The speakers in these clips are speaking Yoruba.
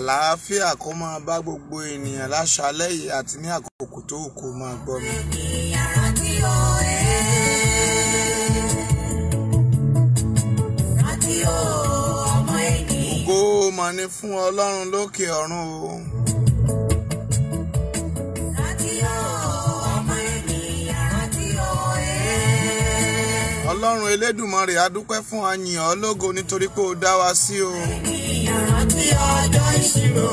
àlàáfíà kó máa bá gbogbo ènìyàn láṣálẹ́ yìí àti ní àkókò tó kù máa gbọ́ mi. Ògo mà ní fún Ọlọ́run lókè ọ̀run o. Ọlọ́run Elédùmarè a dúpẹ́ fún àyìn ọ́ lógo nítorí pé ó dá wa sí o. Ìrántí ọjọ́ ìṣirò.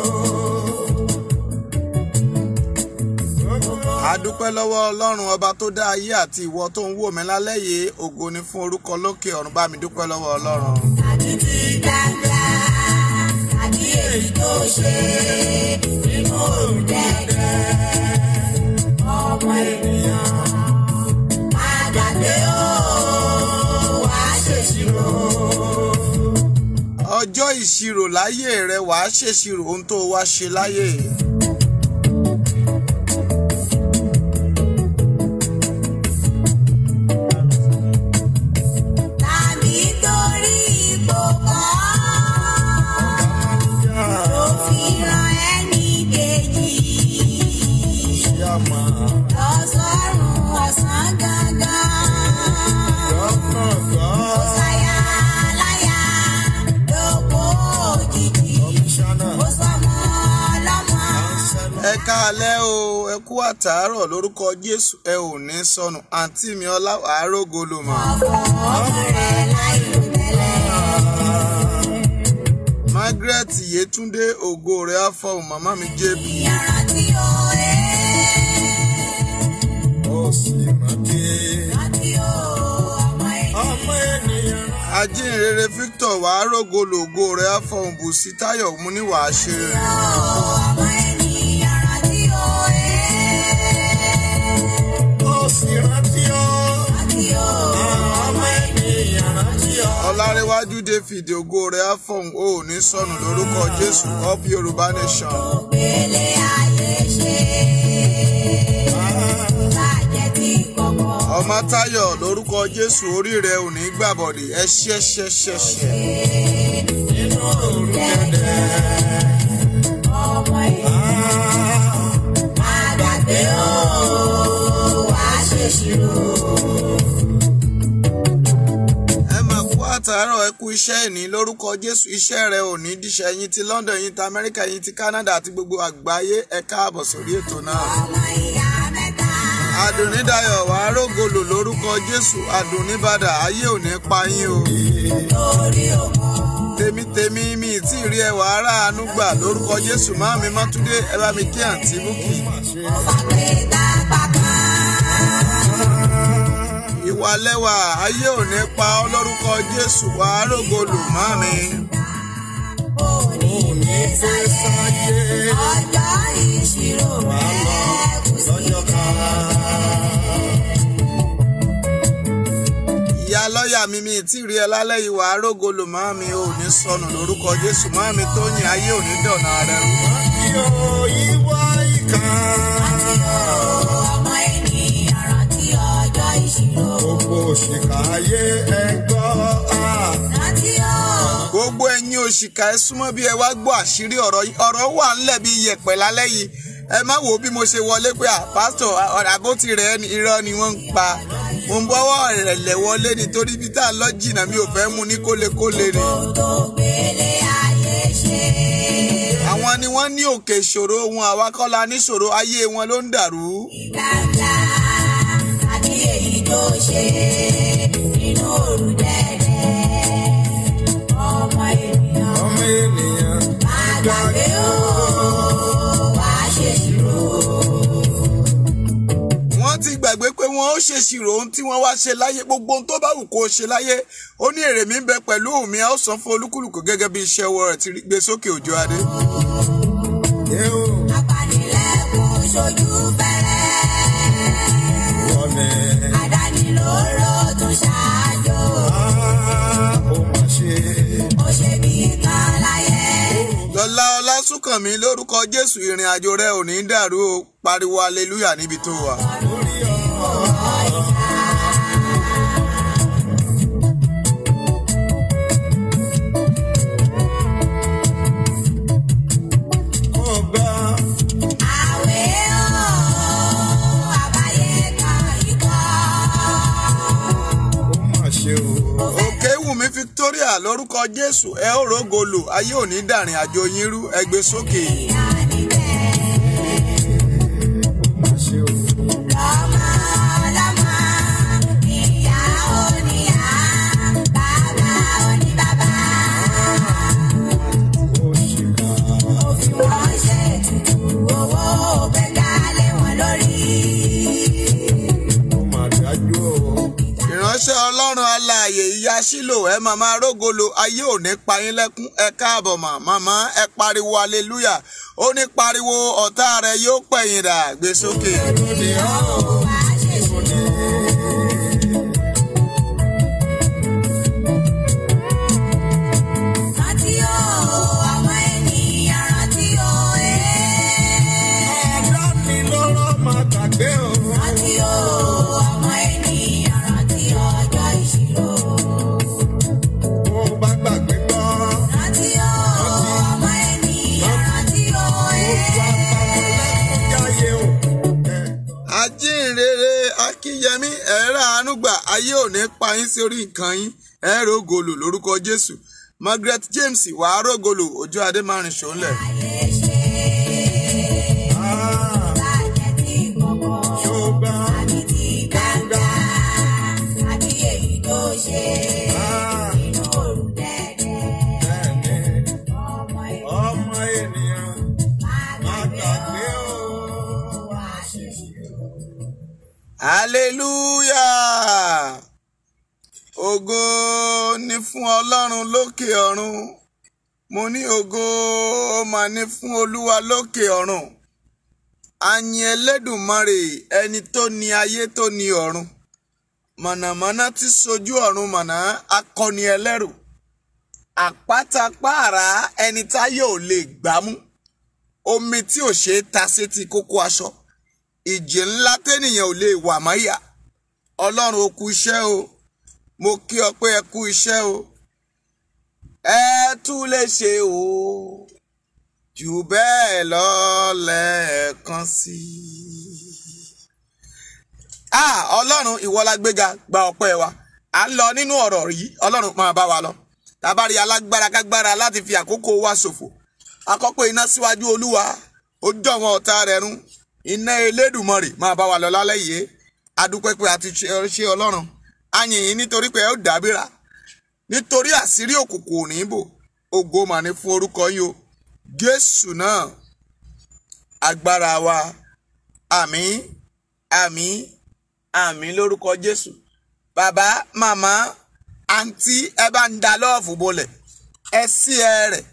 A dúpẹ́ lọ́wọ́ Ọlọ́run ọba tó dá ayé àti ìwọ tó ń wò mí lálẹ́ yìí. Ògo ni fún orúkọ lókè ọ̀run, bá mi dúpẹ́ lọ́wọ́ Ọlọ́run. Àti ti gbangba, àti èyí tó ṣe nínú òrùn dẹ́dẹ́. Ọmọ ènìyàn, àgbàgbé ó wàá ṣèṣirò. Ọjọ́ ìṣirò láyé rẹ, wàá ṣèṣirò ohun tó wá ṣe láyé. Ẹ káalẹ́ o, ẹ kú àtàárọ̀ lórúkọ Jésù, ẹ ò ní sọnù. Àǹtí mi Ọlá àárógo ló mọ̀. Margaret Yétúndé ògo rẹ̀ á fọhùn, màmá mi JB. Ajínrere Victor wàá rógo lògo rẹ̀ á fọhùn, Bùsí Táyọ̀ mú ní wàá ṣe rere. Ọlárẹ̀wájú David ògo rẹ̀ á fọhùn, ó ní sọnù lórúkọ Jésù. Up Yorùbá Nation. Ọmọ Táyọ̀ lórúkọ Jésù, orí rẹ̀ ò ní gbàbọ̀dì. Ẹ ṣẹ́ṣẹ́ṣẹ́ṣẹ́. Àgbàgbé ó wàá ṣèṣirò. Àtàárọ̀ ẹ kú iṣẹ́ ìní lórúkọ Jésù. Iṣẹ́ rẹ ò ní díṣẹ́. Yín ti London, yín ti Amẹ́ríkà, yín ti Canada àti gbogbo àgbáyé, ẹ káàbọ̀ sórí ètò náà. Àdùnnídayọ̀ wàá rógolò lórúkọ Jésù. Àdùnníbàdà ayé ò ní pa yín o. Tèmi mi tí rí ẹ wàá ráàánú gbà lórúkọ Jésù. Máàmi Mọ́túndé ẹ bá mi kí àǹtí Búkì. Ìwà lẹ́wà ayé ò ní pa ọ́ lórúkọ Jésù. Wàá rógolò máàmi. Ọjọ́ ìṣirò rẹ̀ kù sílẹ̀. Ìyá lọ́ọ̀yà mi tí rí ẹ lálẹ́ yìí, wàá rógolò máàmi, ò ní sọnù lórúkọ Jésù. Máàmi Tóyìn ayé ò ní dọ̀nà rẹ rú. Ìwà ìkà. Ọmọ ènìyàn rántí ọjọ́ ìṣirò. Gbogbo òṣìkà ayé ẹ gbọ́. Gbogbo ẹ̀yin òṣìkà ẹ súnmọ́ bí ẹ wá gbọ́ àṣírí ọ̀rọ̀ wà ńlẹ̀ bí iyẹ̀pẹ̀ lálẹ́ yìí. Ẹ má wò bí mo ṣe wọlé pé pásítọ̀ àbótí rẹ̀ irọ́ ni wọ́n ń pa. Mo ń bọ́wọ́ ìrẹ̀lẹ̀ wọlé nítorí bí tá a lọ jìnnà mi ò fẹ́ mú ní kólekóle ni. Àwọn ni wọ́n ní òkè ìṣòro ohun àwakọ́lá níṣòro, ayé wọn ló ń dàrú. Ìgbàgbà àti èyí tó ṣe nínú òrùn dẹ́dẹ́. Ọmọ ènìyàn àgbàgbé ó wàá ṣèṣirò. Wọ́n ti gbàgbé pé wọ́n ó ṣèṣirò ohun tí wọ́n wá ṣe láyé. Gbogbo ohun tó bá wù kó ṣe láyé, ó ní èrè mi ń bẹ pẹ̀lú mi, a ó san fún olúkúlùkù gẹ́gẹ́ bí iṣẹ́ ọwọ́ rẹ̀ ti gbé sókè òjò adé. Apanilẹ́kùn ṣojú fẹ́rẹ́. Àdánilóró tún ṣáájú. Ó ṣe bí kan láyé. Lọ́lá Ọlásùnkànmí lórúkọ Jésù, ìrìn àjò rẹ ò ní dàrú o. Pariwo hallelujah níbi tó wà. Òkèwùmí Victoria lórúkọ Jésù ẹ ó rógolò ayé ò ní dàrin àjò yín rú ẹ gbé sókè. Ìránṣẹ́ Ọlọ́run alààyè ìyá Ṣílò ẹ màmá rógolo ayé ò ní pa yín lẹ́kún ẹ káàbọ̀ màmá ẹ pariwo aleluya ó ní pariwo ọ̀tá rẹ yóò pẹ̀yìn dà gbé sókè. Akínyẹmí ẹ̀rọ àánúgbà ayé ò ní pa yín sí orí nǹkan yín ẹ rógolò lórúkọ Jésù. Margaret James wàá rógolò ojú adé márùn ṣòlẹ̀. Hallelujah! Ògo ni fún Ọlọ́run lókè ọ̀run. Mo ní ògo mà ní fún Olúwa lókè ọ̀run. Àyìn Ẹlẹ́dùmarè ẹni tó ní ayé tó ní ọ̀run. Mọ̀nàmọ́ná tí sojú ọ̀run mọ̀nà akọni ẹlẹ́rù. Àpáta pààrà ẹni táyé ò lè gbámú. Omi tí ò ṣe é ta sétí kókó aṣọ. Ìjì ńlá tẹ́nìyàn ò lè wà máyà. Ọlọ́run ó kú iṣẹ́ o. Mo kí ọ pé ẹ kú iṣẹ́ o. Ẹ tún lè ṣe o. Jù bẹ́ẹ̀ lọ lẹ́ẹ̀kan sí. Ọlọ́run ìwọ la gbéga gba ọpẹ́ wa. À ń lọ nínú ọ̀rọ̀ yìí. Ọlọ́run máa bá wa lọ. Tàbárí alágbára kágbára láti fi àkókò wa ṣòfò. Akọ́pọ̀ iná síwájú Olúwa. Ó jọ̀ wọn ọ̀tá rẹ̀ run. Iná Elédùmarè máa bá wa lọ lálẹ́ yìí. Adúpẹ́ pé a ti ṣe Ọlọ́run. A yìn yín nítorí pé ẹ ó dábìrà. Nítorí àṣírí òkùnkùn ò ní bò. Ògo mà ní fún orúkọ yín o. Jésù náà agbára wa. Àmín, àmín, àmín lórúkọ Jésù. Bàbá, màmá, àǹtí ẹ bá ń da lọ́ọ̀fù bolẹ̀. Ẹ sí ẹ rẹ̀.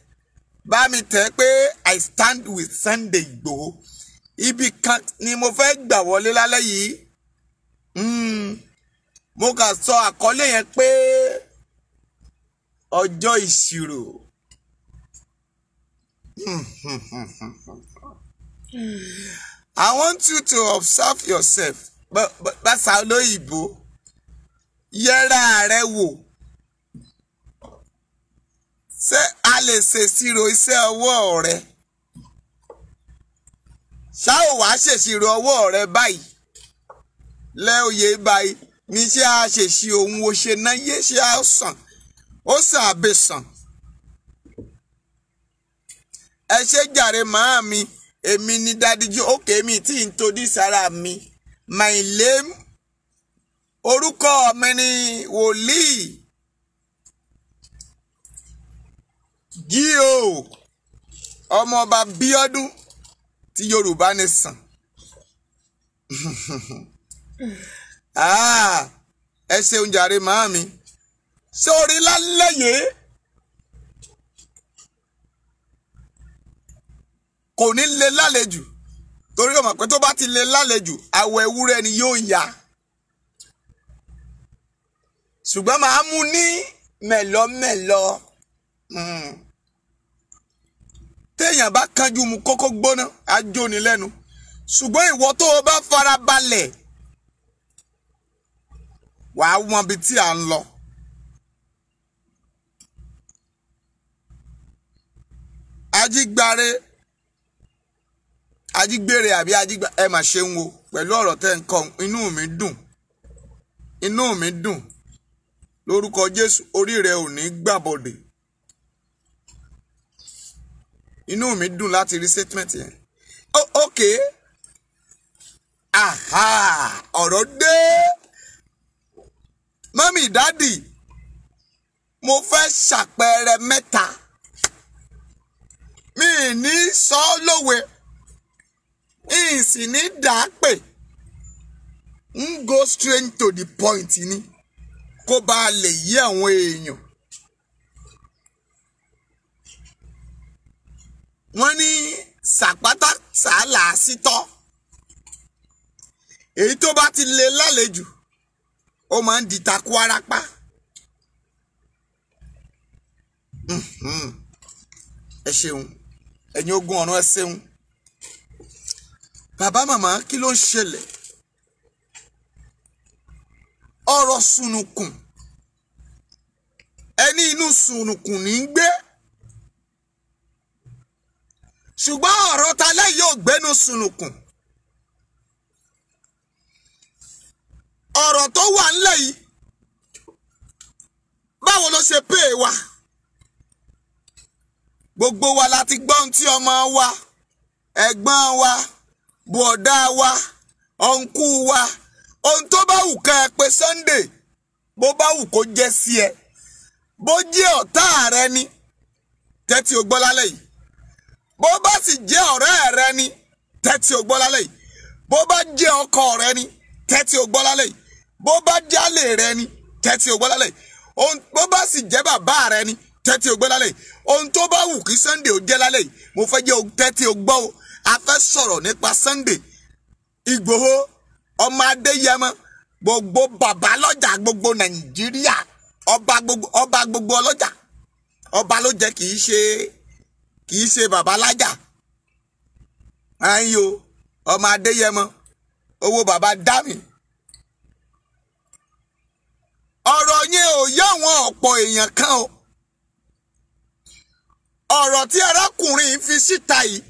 Bá mi tẹ̀ pé I stand with Sunday Igboho. Ibi kan ni mo fẹ́ gbà wọlé lálẹ́ yìí. Mo kà sọ àkọlé yẹn pé ọjọ́ ìṣirò. I want you to observe yourself. Bàṣà olóyìnbó. Yẹra rẹ wò. Ṣé a lè ṣèṣirò iṣẹ́ ọwọ́ rẹ? Ṣá ò wá ṣèṣirò ọwọ́ rẹ báyìí? Lẹ́òye báyìí ní ṣé a ṣèṣì ohun wo ṣe náà yé ṣé a sàn? Ó sàn àbẹ̀ sàn. Ẹ ṣe jàre màá mi, èmi ni Daddy òkè mi tí ń todí sára mi. My name, orúkọ mi ni Wòlíì G.O. Ọmọọba Bíọ́dún tí Yorùbá ní sàn. Ẹ ṣeun jàre màámi. Sórí lálẹ́ yìí kò ní lè lálejò torí ọmọ pé tó bá ti lè lálejò àwọ̀ ewúrẹ́ ni yóò yá. Ṣùgbọ́n màá mú ní mẹ̀lọ́mẹ̀lọ́. Téèyàn bá kánjú mu kókó gbóná á jóni lẹ́nu. Ṣùgbọ́n ìwọ tó o bá fara balẹ̀ wàá mọ ibi tí à ń lọ. Ajígbére àbí ajígbà ẹ mà ṣe ń wo pẹ̀lú ọ̀rọ̀ tẹ́ ń kọ inú mi dùn. lórúkọ Jésù orí rẹ ò ní gbàbọdè. Inú mi dùn láti rí statement yẹn. Okay. Aha, ọ̀rọ̀ dé. Mọ́mì dádì, mo fẹ́ ṣàpẹẹrẹ mẹ́ta. Mi ní sọ lówe, ìsì ní dàápè. Go straight to the point ni kó bá lè yé àwọn èèyàn. Wọ́n ní sàpátá sàálà sítọ́. Èyí tó bá ti lè lálejò ó máa ń di takú arápá. Ẹ ṣeun, ẹ̀yin ogun ọ̀run ẹ ṣeun. Bàbá màmá kí ló ń ṣẹlẹ̀? Ọ̀rọ̀ sùnùkùn, ẹni inú sùnùkùn ní ń gbé. Ṣùgbọ́n ọ̀rọ̀ talẹ́ yóò gbénu sùnùkùn. Ọ̀rọ̀ tó wà ńlẹ̀ yìí, báwo ló ṣe pè wá? Gbogbo wa láti gbọ́ ohun tí ọmọ wa, ẹ̀gbọ́n wa, bọ̀dá wa, ọ̀nkú wa, ohun tó bá wù ká ẹ pé Sunday, bó bá wù kó jẹ́ sí ẹ, bó jẹ́ ọ̀tá rẹ ni, tẹ́tí o gbọ́ lálẹ́ yìí. Bó bá sì jẹ́ ọ̀rẹ́ rẹ ni, tẹ́tí o gbọ́ lálẹ́ yìí. Bó bá jẹ́ ọkọ rẹ ni, tẹ́tí o gbọ́ lálẹ́ yìí. Bó bá jálè rẹ ni, tẹ́tí o gbọ́ lálẹ́ yìí. Bó bá sì jẹ́ bàbá rẹ ni, tẹ́tí o gbọ́ lálẹ́ yìí. Ohun tó bá wù kí Sunday ó jẹ́ lálẹ́ yìí, mo fẹ́ jẹ́ tẹ́tí o gbọ́ o. A fẹ́ sọ̀rọ̀ nípa Sunday Ìgbòho ọmọ Adéyẹmọ, gbogbo bàbá lọ́jà gbogbo Nàìjíríà, ọba gbogbo ọlọ́jà. Ọba ló jẹ́ kì í ṣe bàbá lájà. Ayo ọmọ Adéyẹmọ, owó bàbá dámì. Ọ̀rọ̀ yẹn ò yá àwọn ọ̀pọ̀ èèyàn kan o. Ọ̀rọ̀ tí arákùnrin fi síta yìí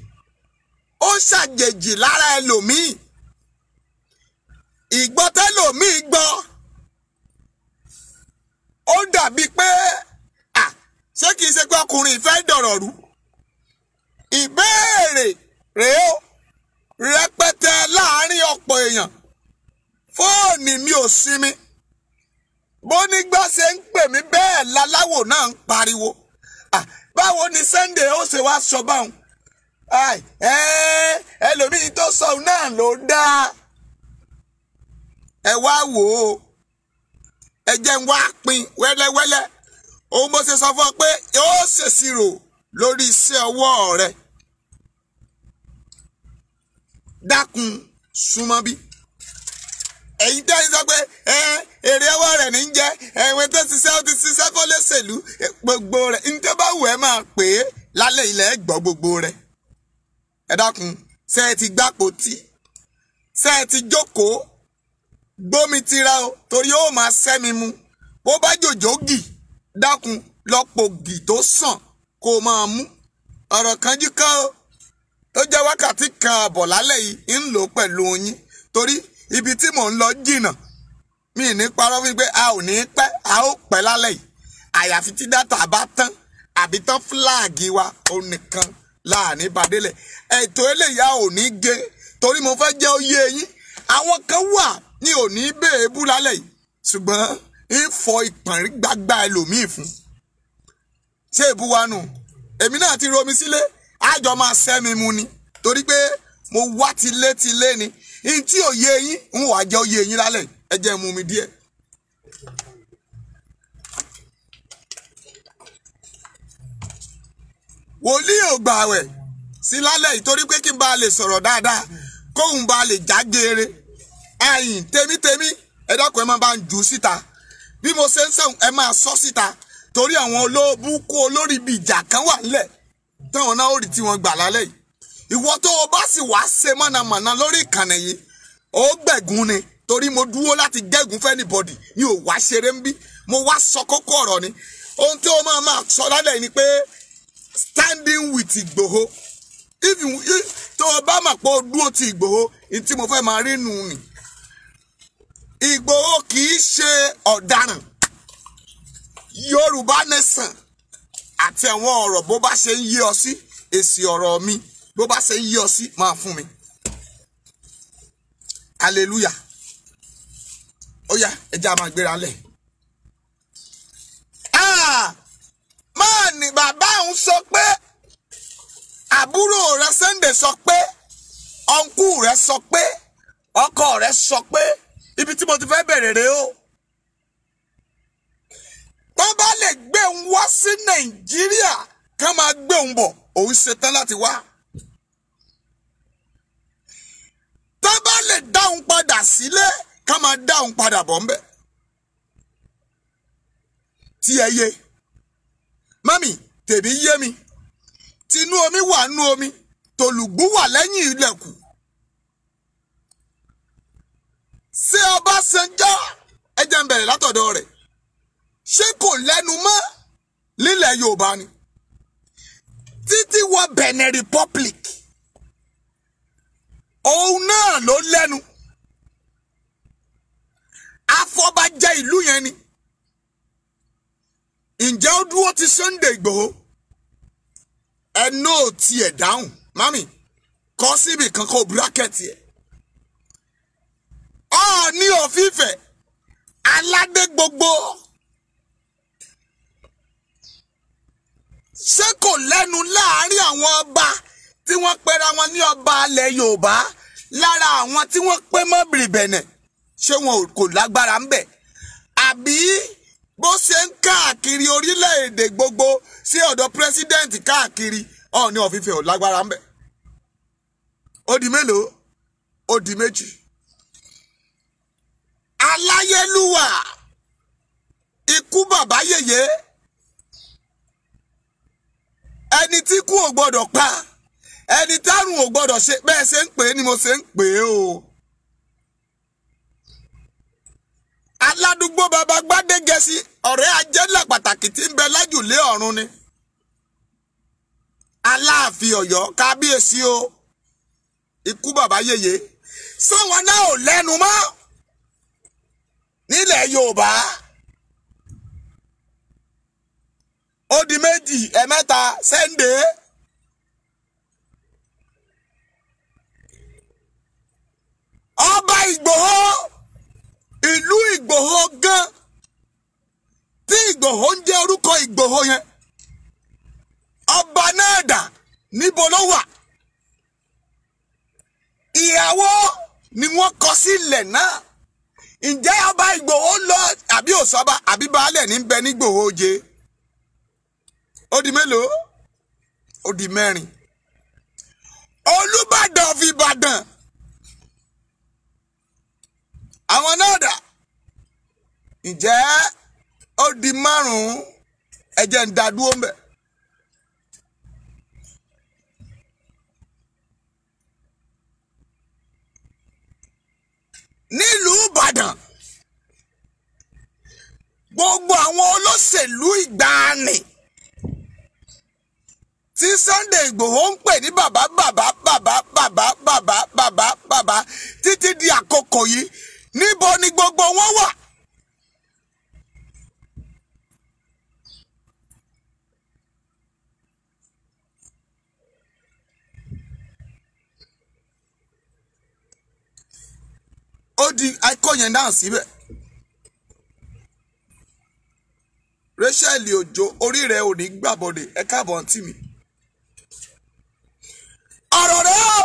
ó ṣàjèjì lára ẹlòmíì. Ìgbọ́tẹ́lòmíì gbọ́. Ó dàbí pé ṣé kìí ṣe pé ọkùnrin fẹ́ dọ̀rọ̀ rú. Ìbéèrè rèé o rẹpẹtẹ láàrin ọ̀pọ̀ èèyàn. Fóònù mi ò sinmi. Bó nígbà ṣe ń pè mí bẹ́ẹ̀ láláwò náà ń pariwo. Báwo ni Sunday ó ṣe wá sọ báwọn? Ẹlòmíì tó sọ náà ló dáa. Ẹ wá wò ó. Ẹ jẹ́ ń wá pín wẹ́lẹ́wẹ́lẹ́. Òun bó ṣe sọ fún ọ pé ó ṣèṣirò lórí iṣẹ́ ọwọ́ rẹ̀. Dákun súnmọ́ bí. Èyí tẹ́ ẹ sọ pé èrè ọwọ́ rẹ̀ ní jẹ́ ẹ̀wọ̀n tó ṣiṣẹ́ ó ti ṣiṣẹ́ kó lè ṣèlú gbogbo rẹ̀. Ní tó bá wù ẹ́ máa pè é lálẹ́ ilẹ̀ gbọ́ gbogbo rẹ̀. Ẹ dákun, ṣé ẹ ti gbápò tí? Ṣé ẹ ti jókòó? Gbómi tira o, torí ó máa sẹ́mi mu. Bó bá jòjò gì, dákun lọ́pọ̀ gì tó sàn kó máa mú. Ọ̀rọ̀ kanjú kan o tó jẹ́ wákàtí kan àbọ̀ lálẹ́ yìí ń lò pẹ̀lú yín. Torí ibi tí mò ń lọ jìnnà. Mi ní parọ́ wípé a ò ní pẹ́, a ó pẹ́ lálẹ́ yìí. Àyàfi tí dátà bá tán àbí tán fúláàgì wa ó nìkan láàní badélẹ̀. Ètò eléyìí a ò ní gé torí mo fẹ́ jẹ́ ó yé yín. Àwọn kan wà ní òní bèébú lálẹ́ yìí ṣùgbọ́n ń fọ ìpàrí gbágbá ẹlòmíì fún. Ṣé èbú wa nù? Èmi náà ti romi sílé, àjọ máa sẹ́mi mu ni torí pé mo wá tilé ni. Ihun tí ò yé yín ń wà jẹ́ ó yé yín lálẹ́ yìí. Ẹ jẹ́ mú mi díẹ̀. Wòlíì ò gbààwẹ̀ sí lálẹ́ yìí torí pé kí n bá lè sọ̀rọ̀ dáadáa kóhun bá lè já geere. Ẹ̀yin tèmítèmí ẹ dákun ẹ máa bá ń jù síta. Bí mo ṣe ń sẹ́wọ̀n ẹ máa sọ síta torí àwọn olóòbùkún olórí ibi ìjà kan wà nílẹ̀ táwọn náà ó rí tí wọ́n gbà lálẹ́ yìí. Ìwọ tó o bá sì wá ṣe mọ̀nàmọ̀nà lórí ìkànnì yìí ó gbẹ̀gún ni torí mo dúró láti gẹ́gùn fẹ́ anybody mi ò wá ṣeré ń bí mo wá sọ kókó ọ̀rọ̀ ni. Ohun tí o máa sọ lálẹ́ yìí ni pé standing with Ìgbòho. Tó o bá mọ̀ pé o dúró ti Ìgbòho ní tí mo fẹ́ máa rí nù ni. Ìgbòho kì í ṣe ọ̀daràn. Yorùbá Nation àti àwọn ọ̀rọ̀ bó bá ṣe ń yé ọ sí, èsì ọ̀rọ̀ mi bó bá ṣe ń yé ọ sí máa fún mi. Hallelujah. Ó yá, ẹ jẹ́ á máa gbéra lẹ̀. Máa ní bàbá òun sọ pé, àbúrò rẹ Sunday sọ pé, ọ̀nkú rẹ sọ pé, ọkọ rẹ sọ pé, ibi tí mo ti fẹ́ bẹ̀rẹ̀ rèé o. Tó bá lè gbé òun wá sí Nàìjíríà, ká máa gbé òun bọ̀, òun ṣetán láti wá. Tó bá lè dá òun padà sílé, ká máa dá òun padà bọ̀ ńbẹ̀. Tí ẹ yé. Mami, tèmi yé mi. Tinú omi wà nú omi, tòlùgbú wà lẹ́yìn ilẹ̀kùn. Ṣé Ọbásanjọ́, ẹ jẹ́ n bẹ̀rẹ̀ látọ̀dọ̀ rẹ̀, ṣé kò lẹ́nu mọ́ nílẹ̀ Yorùbá ni? Títí wọ Benin Republic, òun náà ló lẹ́nu. Afọbajẹ ìlú yẹn ni. Ǹjẹ́ ó dúró ti Sunday Igboho? Ẹnu ò tiẹ̀ dáhùn. Mami, kọ síbi kan kó bírákẹ̀tì ẹ̀. Ọọ̀ni of Ifẹ̀, aládé gbogbo. Ṣé kò lẹ́nu láàárín àwọn ọba tí wọ́n pera wọn ní ọba alẹ̀ Yorùbá lára àwọn tí wọ́n pé mọ́ Bìrìbẹ̀nẹ̀? Ṣé wọn kò lágbára ń bẹ̀? Àbí bó ṣe ń káàkiri orílẹ̀-èdè gbogbo sí ọ̀dọ̀ pírẹsidẹ́ǹtì káàkiri, Ọọ̀ni of Ifẹ̀ ò lágbára ń bẹ̀? Ó di mélòó? Ó di méjì. Aláyélúwà, ikú bàbá yèyé, ẹni tí kú ò gbọdọ̀ pa, ẹni tárùn ò gbọdọ̀ ṣe, bẹ́ẹ̀ ṣe ń pè é ni mo ṣe ń pè é o. Aládùúgbò bàbá Gbádégẹṣin, ọ̀rẹ́ ajẹ́là pàtàkì tí ń bẹ lájùlé ọ̀run ni. Aláàfin Ọ̀yọ́, kábíyèsí o. Ikú bàbá yèyé. Sáwọn náà ò lẹ́nu mọ́ nílẹ̀ Yorùbá. Ó di méjì, ẹ̀mẹ́ta, Sunday. Ọba Ìgbòho, ìlú Ìgbòho gan, tí Ìgbòho ń jẹ́ orúkọ Ìgbòho yẹn. Ọba náà dà, níbo ló wà? Ìyàwó ni wọ́n kọ sílẹ̀ náà. Ǹjẹ́ ọba Ìgbòho lọ àbí òsọba àbí baálẹ̀ ní bẹ ní Ìgbòho Òjé? Ó di mélòó? Ó di mẹ́rin. Olúbàdàn of Ìbàdàn, àwọn náà dà. Ǹjẹ́ ó di márùn-ún? Ẹ jẹ́ ń dá dúró ńbẹ̀. Nílùú Ìbàdàn, gbogbo àwọn olóṣèlú ìgbàanì tí Sunday Igboho ń pè ní bàbá títí di àkókò yìí, níbo ni gbogbo wọn wà? Ó di akọ́yẹn náà síbẹ̀. Rachel Òjó, orí rẹ̀ ò ní gbàbọ̀dẹ̀, ẹ káàbọ̀ ntí mi. Ọ̀rọ̀ rẹ̀ o.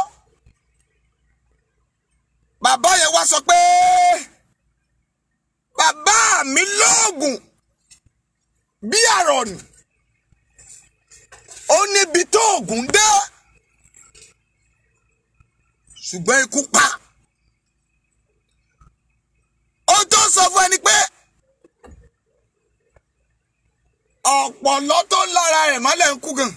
Bàbá yẹn wá sọ pé bàbá mi lóògùn bí àrọ̀nì. Ó níbi tó ògùn dé. Ṣùgbọ́n ikú pa. Ó tó sọ fún ẹni pé ọ̀pọ̀lọ́ tó lára rẹ̀ mọ́lẹ̀ ń kú gan.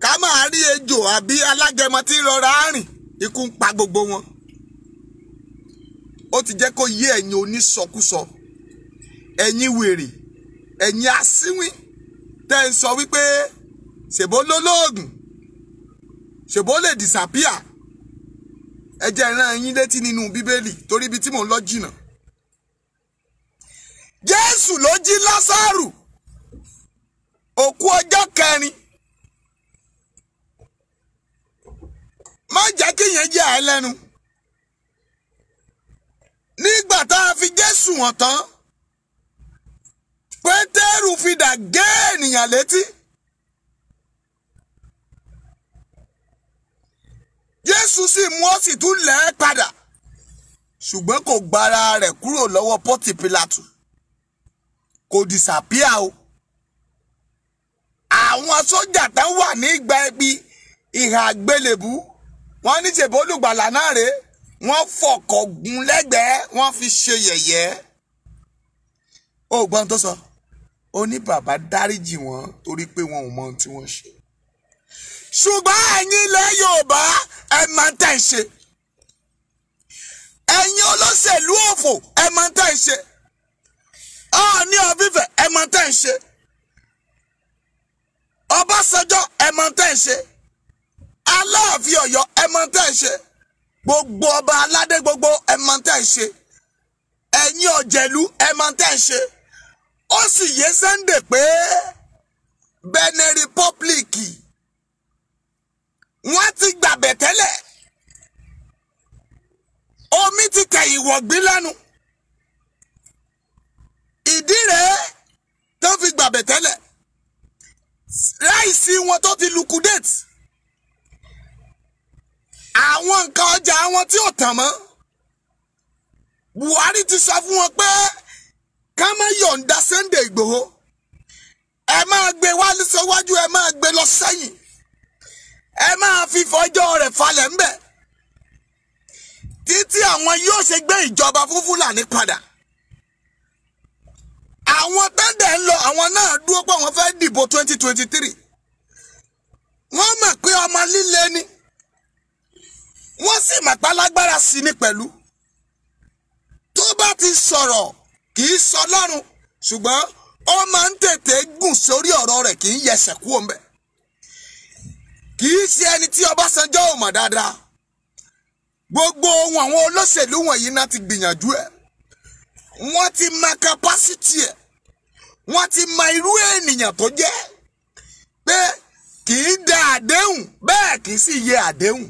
Ká máa rí ejò àbí alágẹmọ tí rọra rìn, ikú ń pa gbogbo wọn. Ó ti jẹ́ kó yé ẹ̀yin onísọkúsọ, ẹ̀yin wèrè, ẹ̀yin asínwín tẹ́ ń sọ wípé ṣèbó lólóògùn, ṣèbó lè disappear. Ẹ jẹ́ rán yín létí nínú Bíbélì torí ibi tí mò ń lọ jìnnà. Jésù ló jí Lásárù òkú ọjọ́ kẹrin. Má jẹ́ kí yẹn jẹ́ ẹ lẹ́nu. Nígbà tá a fi Jésù hàn tán, Pétérù fi dà gé ènìyàn létí. Jésù sì mú ó sì tún lẹ̀ ẹ́ padà, ṣùgbọ́n kò gbára rẹ̀ kúrò lọ́wọ́ Pọ́ntì Pílátù. Kò disappear o. Àwọn sójà tán wà ní ìgbà ibi ìhà àgbélébú, wọ́n ní ṣèbó olùgbàlà náà rèé, wọ́n fọ̀kọ̀ gún lẹ́gbẹ̀ẹ́, wọ́n fi ṣe yẹ̀yẹ́. Ó gbọ́n tó sọ, ó ní bàbá dáríjì wọ́n torí pé wọn ò mọ ohun tí wọ́n ṣe. Ṣùgbọ́n ẹ̀yin ilẹ̀ Yorùbá ẹ máa ń tẹ̀ ṣe. Ẹ̀yin olóṣèlú òfò ẹ máa ń tẹ̀ ṣe. Ọọ̀ni of Ifẹ̀ ẹ máa ń tẹ̀ ṣe. Ọbásanjọ́ ẹ máa ń tẹ̀ ṣe. Aláàfin Ọ̀yọ́ ẹ máa ń tẹ̀ ṣe. Gbogbo ọba aládé gbogbo ẹ máa ń tẹ̀ ṣe. Ẹ̀yin ọ̀jẹ̀lú ẹ máa ń tẹ̀ ṣe. Ó sì yé Sunday pé Benin Republic wọ́n ti gbàbẹ̀ tẹ́lẹ̀. Omi ti tẹ̀ ìwọ̀gbí lẹ́nu. Ìdí rèé tó fi gbàbẹ̀ tẹ́lẹ̀. Ráìsì wọn tó ti liquidate. Àwọn nǹkan ọjà wọn tí ò tàn mọ́. Buhari ti sọ fún wọn pé ká má yọ̀ǹda Sunday Ìgbòho. Ẹ máa gbé wá síwájú, ẹ máa gbé lọ sẹ́yìn. Ẹ máa fi fọjọ́ rẹ̀ falẹ̀ ńbẹ̀. Títí àwọn yóò ṣe gbé ìjọba fún Fúlàní padà. Àwọn tẹ́ndẹ̀ ń lọ, àwọn náà dúró pé wọ́n fẹ́ dìbò 2023. Wọ́n mọ̀ pé ọmọ líle ni. Wọ́n sì mọ̀ pé alágbára sí ni pẹ̀lú. Tó bá ti sọ̀rọ̀ kì í sọ lọ́rùn, ṣùgbọ́n ó máa ń tètè gùn sórí ọ̀rọ̀ rẹ̀, kì í yẹsẹ̀ kúrò ńbẹ̀. Kì í ṣe ẹni tí Ọbásanjọ́ ò mọ̀ dáadáa. Gbogbo ohun àwọn olóṣèlú wọ̀nyí náà ti gbìyànjú ẹ̀. Wọ́n ti mọ capacity ẹ̀. Wọ́n ti mọ irú ènìyàn tó jẹ́. Pé kì í da àdéhùn, bẹ́ẹ̀ kì í sì yẹ àdéhùn.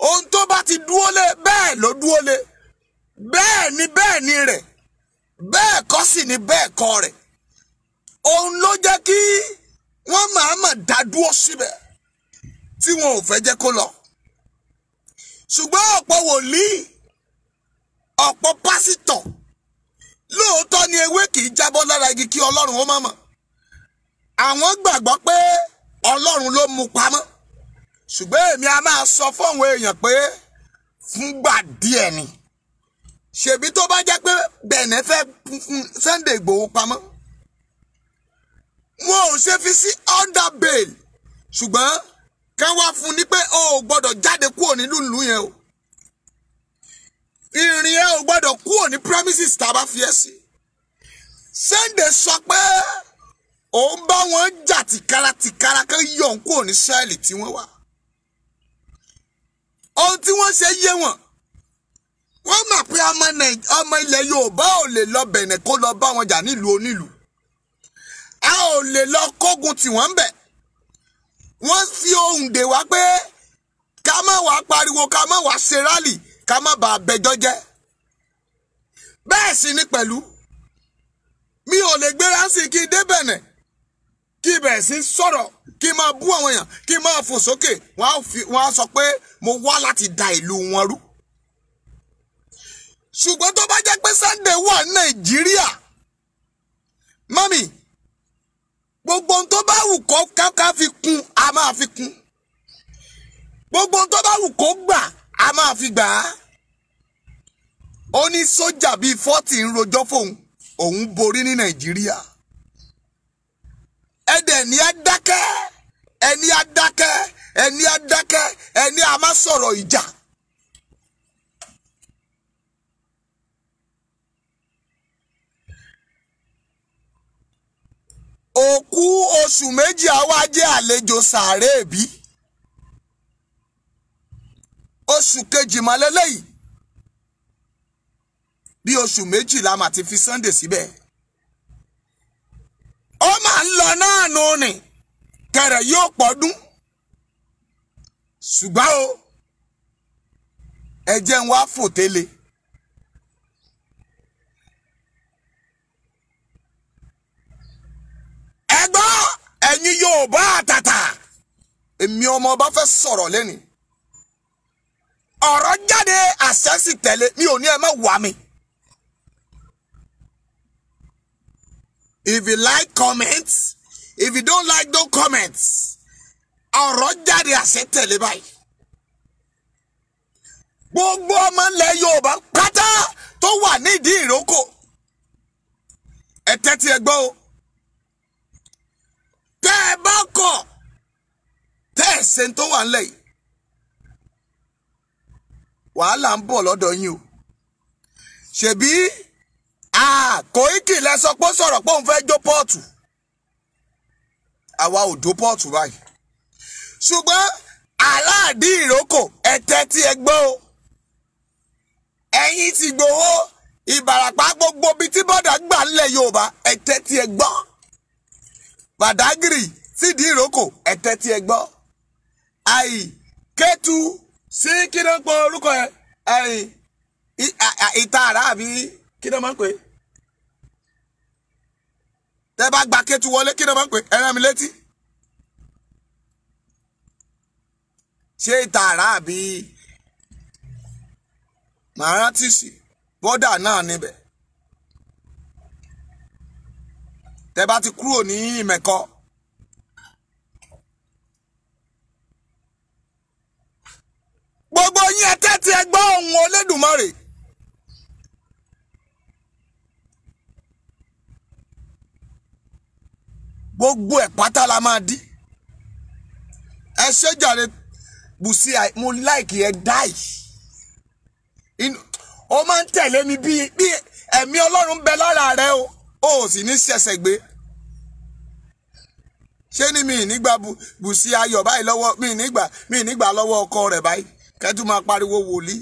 Ohun tó bá ti dúó lé, bẹ́ẹ̀ ló dúó lé. Bẹ́ẹ̀ ni rẹ̀. Bẹ́ẹ̀ kọ́ sì ni bẹ́ẹ̀ kọ́ rẹ̀. Òun ló jẹ́ kí wọ́n máa dá dúró síbẹ̀ tí wọn ò fẹ́ jẹ́ kó lọ. Ṣùgbọ́n ọ̀pọ̀ wòlíì, ọ̀pọ̀ pásítọ̀, lóòótọ́ ni ewé kì í jábọ́ lára igi kí Ọlọ́run ó má mọ̀. Àwọn gbàgbọ́ pé Ọlọ́run ló mú pamọ́. Ṣùgbọ́n èmi a máa sọ fún àwọn èèyàn pé fúngbà díẹ̀ ni. Ṣèbí tó bá jẹ́ pé Benin fẹ́ fún Sunday Ìgbòho pamọ́, wọn ò ṣe fi sí under bail, ṣùgbọ́n ká wá fún ní pé o ò gbọ́dọ̀ jáde kúrò nínú ìlú yẹn o. Ìrìn ẹ ò gbọ́dọ̀ kúrò ní premises tá a bá fi ẹ́ sí. Sunday sọ pé òun bá wọn jà tìkára kan yọ̀ ń kúrò ní sẹ́ẹ̀lì tí wọ́n wà. Ohun tí wọ́n ṣe yé wọn. Wọ́n mọ̀ pé ọmọ ilẹ̀ Yorùbá ò lè lọ Benin kó lọ bá wọn jà nílùú onílùú. A ò lè lọ kógun tí wọ́n ń bẹ̀. Wọ́n fi ohùn dè wá pé ká má wá pariwo, ká má wá ṣe rálì, ká má bàa bẹjọ́ jẹ́. Bẹ́ẹ̀ sì ni pẹ̀lú, mi ò lè gbé ránsì kí n dé Benin, kí bẹ̀rẹ̀ sí sọ̀rọ̀, kí n máa bú àwọn èèyàn, kí n máa fò sókè, wọ́n á sọ pé mo wá láti da ìlú wọn rú. Ṣùgbọ́n tó bá jẹ́ pé Sunday wà ní Nàìjíríà, mọ́mì, gbogbo ohun tó bá wù kó ká fi kún, a máa fi kún. Gbogbo ohun tó bá wù kó gbà, a máa fi gbà á. Ó ní sójà bíi 40 ń rojọ́ fóun, òun borí ní Nàìjíríà. Ẹ̀dẹ̀ ni á dákẹ́, ẹni á dákẹ́, ẹni á dákẹ́, ẹni á má sọ̀rọ̀ ìjà. Òkú oṣù méjì àwa jẹ́ àlejò sàárè bí. Oṣù kejì mọ́lẹ́lẹ́yìí. bí oṣù méjìlá mà ti fi Sunday síbẹ̀. Ó máa ń lọ náà nù ni kẹrẹ yóò pọ̀dún. Ṣùgbọ́n o ẹ jẹ́ n wá fòtélé. Ẹgbọ́ ẹ̀yin Yorùbá àtàtà, èmi ọmọ ọba fẹ́ sọ̀rọ̀ lẹ́ni. Ọ̀rọ̀ jáde àṣẹ sì tẹ̀lé, mi ò ní ẹ má wà mí. If you like, comment. If you don't like, don't comment. Ọ̀rọ̀ jáde àṣẹ tẹ̀lé báyìí. Gbogbo ọmọ ilẹ̀ Yorùbá pátá tó wà nídìí ìrókò. Ẹ tẹ́tí ẹ gbọ́ o. Tẹ́ ẹ bá kọ̀, tẹ́ ẹ ṣe tó wà nílẹ̀ yìí. Wàhálà ń bọ̀ lọ́dọ̀ yín o. Ṣebí Koiki lẹ sọ pé sọ̀rọ̀ pé òun fẹ́ jó pọ́ọ̀tù. Àwa ò jó pọ́ọ̀tù báyìí. Ṣùgbọ́n aláàdí ìrókò ẹ tẹ́tí ẹ gbọ́ o. Ẹ̀yin ti Ìgbòho, Ìbàràpá, gbogbo bí tí bọ́dà gbà ńlẹ̀ Yorùbá ẹ tẹ́tí ẹ gbọ́. Bàdágìrì sídìí ìrókò ẹ tẹ́tí ẹ gbọ́. Kétu sí kí ló ń pọ orúkọ ẹ? Ìtàrà àbí kí ló máa ń pè? Tẹ́ bá gba Kétu wọlé kí ló máa ń pè? Ẹ rán mi létí. Ṣé Ìtàrà àbí màá rántí sí bọ́dà náà níbẹ̀? Tẹ́ bá ti kúrò ní Ìmẹ̀kọ. Gbogbo yín ẹ tẹ́tí ẹ gbọ́ ohùn Olódùmarè. Gbogbo ẹ̀ pátá la máa dí. Ẹ ṣé jàre Bùsí, mo láìkì ẹ dáì. Ó máa ń tẹ̀lé mi bí ẹ̀mí Ọlọ́run bẹ lára rẹ o. Ó sì ní ṣẹ̀ṣẹ̀ gbé. Ṣé ni mi nígbà Bùsí ayọ̀ báyìí lọ́wọ́ mi nígbà lọ́wọ́ ọkọ rẹ̀ báyìí. Kẹ́tù máa pariwo wòlíì.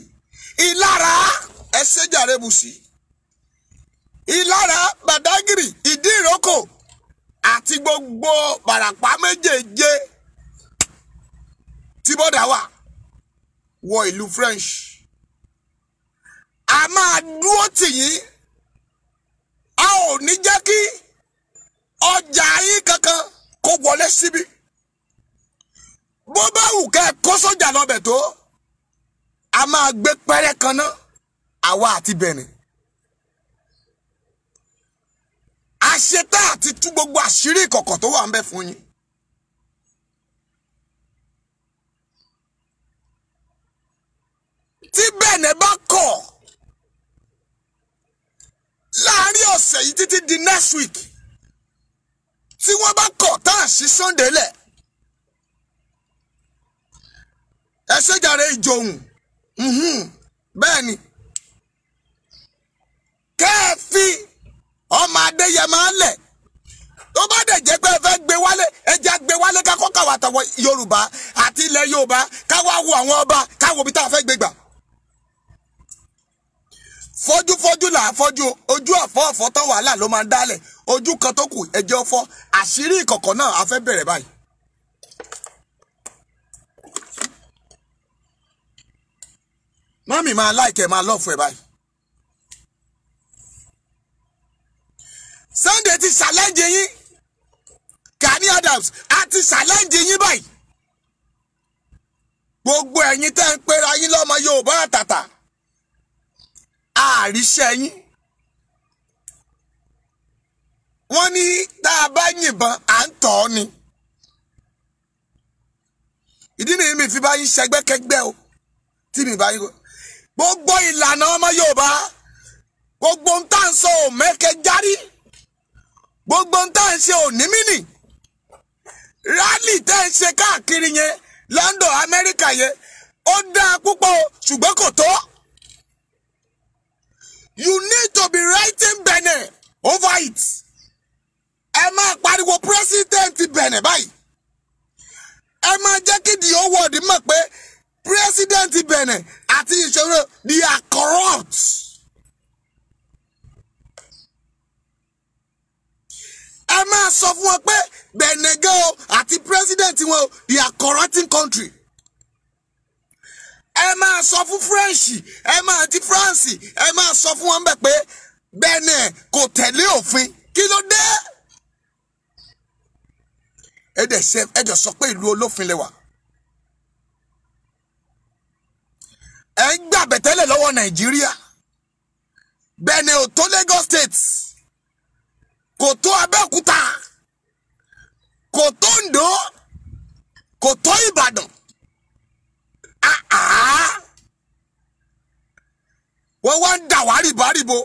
Ìlara ẹ ṣé jàre Bùsí. Ìlara, Bàdágìrì, ìdí ìrókò àti gbogbo Bàràpá méjèèje tí bọ́dà wà wọ ìlú French. A máa dúró tì yín. A ò ní jẹ́ kí ọjà yín kankan kó wọlé síbí. Bó bá wù kẹ́ kó sọ́jà lọ́bẹ̀ tó, a máa gbé pẹ́rẹ́ kan náà àwa àti Benin. A ṣetá àti tú gbogbo àṣírí ìkọ̀kọ̀ tó wà ń bẹ fún yín. Tí Benin bá kọ̀ láàárín ọ̀sẹ̀ yìí títí di next week, tí wọ́n bá kọ̀ tá à sí Sunday lẹ̀, ẹ ṣé jàre Ìjòhùn. Bẹ́ẹ̀ ni kẹ́ ẹ fi ọmọ Adéyẹmọ lẹ̀. Tó bá dẹ̀ jẹ́ pé ẹ fẹ́ gbé wálé, ẹ jẹ́ gbé wálé ká kọ́ káwa àtàwọn Yorùbá àti ilẹ̀ Yorùbá káwá wo àwọn ọba káwo bí tá a fẹ́ gbé gbà. Fọ́jú là á fọ́jú, ojú ọ̀fọ́ tán wàhálà ló máa ń dálẹ̀, ojú kan tó kù ẹjẹ́ ọ̀fọ́. Àṣírí ìkọ̀kọ̀ náà a fẹ́ bẹ̀rẹ̀ báyìí. Mọ́mì máa láìkẹ́ máa lọ́ọ̀fù ẹ̀ báyìí. Sunday ti challenge yín. Gani Adams a ti challenge yín báyìí. Gbogbo ẹ̀yin tẹ́ ń pera yín lọ́mọ Yorùbá àtàtà. Àríṣẹ́ yín. Wọ́n ní tá a bá yìnbọn à ń tọ̀ ọ́ ni. Ìdí nìyí mi fi bá yín ṣẹgbẹ́kẹgbẹ́ o. Tí mi bá yín gbogbo ìlànà ọmọ Yorùbá, gbogbo ń tà ń sọ òmẹ́kẹ́ járí, gbogbo ń tà ń ṣe ònímìnì, rálì tẹ́ ń ṣe káàkiri yẹn London Amẹ́ríkà yẹn ó dáa púpọ̀ ṣùgbọ́n kò tó. You need to be writing Benin over it. Ẹ máa pariwo president Benin báyìí. Ẹ máa jẹ́ kí the whole world mọ̀ pé president Benin àti ìṣòro they are corrupt. máa sọ fún wọn pé Benin àti president wọn they are corrupting country. Ẹ máa sọ fún French, ẹ máa ti France, ẹ máa sọ fún wọn bẹ́ẹ̀ pé Benin kò tẹ̀lé òfin. Kí ló dé? Ẹ dẹ̀ sọ pé ìlú olófin lẹ wà. Ẹ ń gbà bẹ̀tẹ́lẹ̀ lọ́wọ́ Nàìjíríà. Benin ò tó Lagos State, kò tó Abẹ́òkúta, kò tó Oǹdó, kò tó Ìbàdàn. Wọ́n wá ń dà wá rìbárìbò.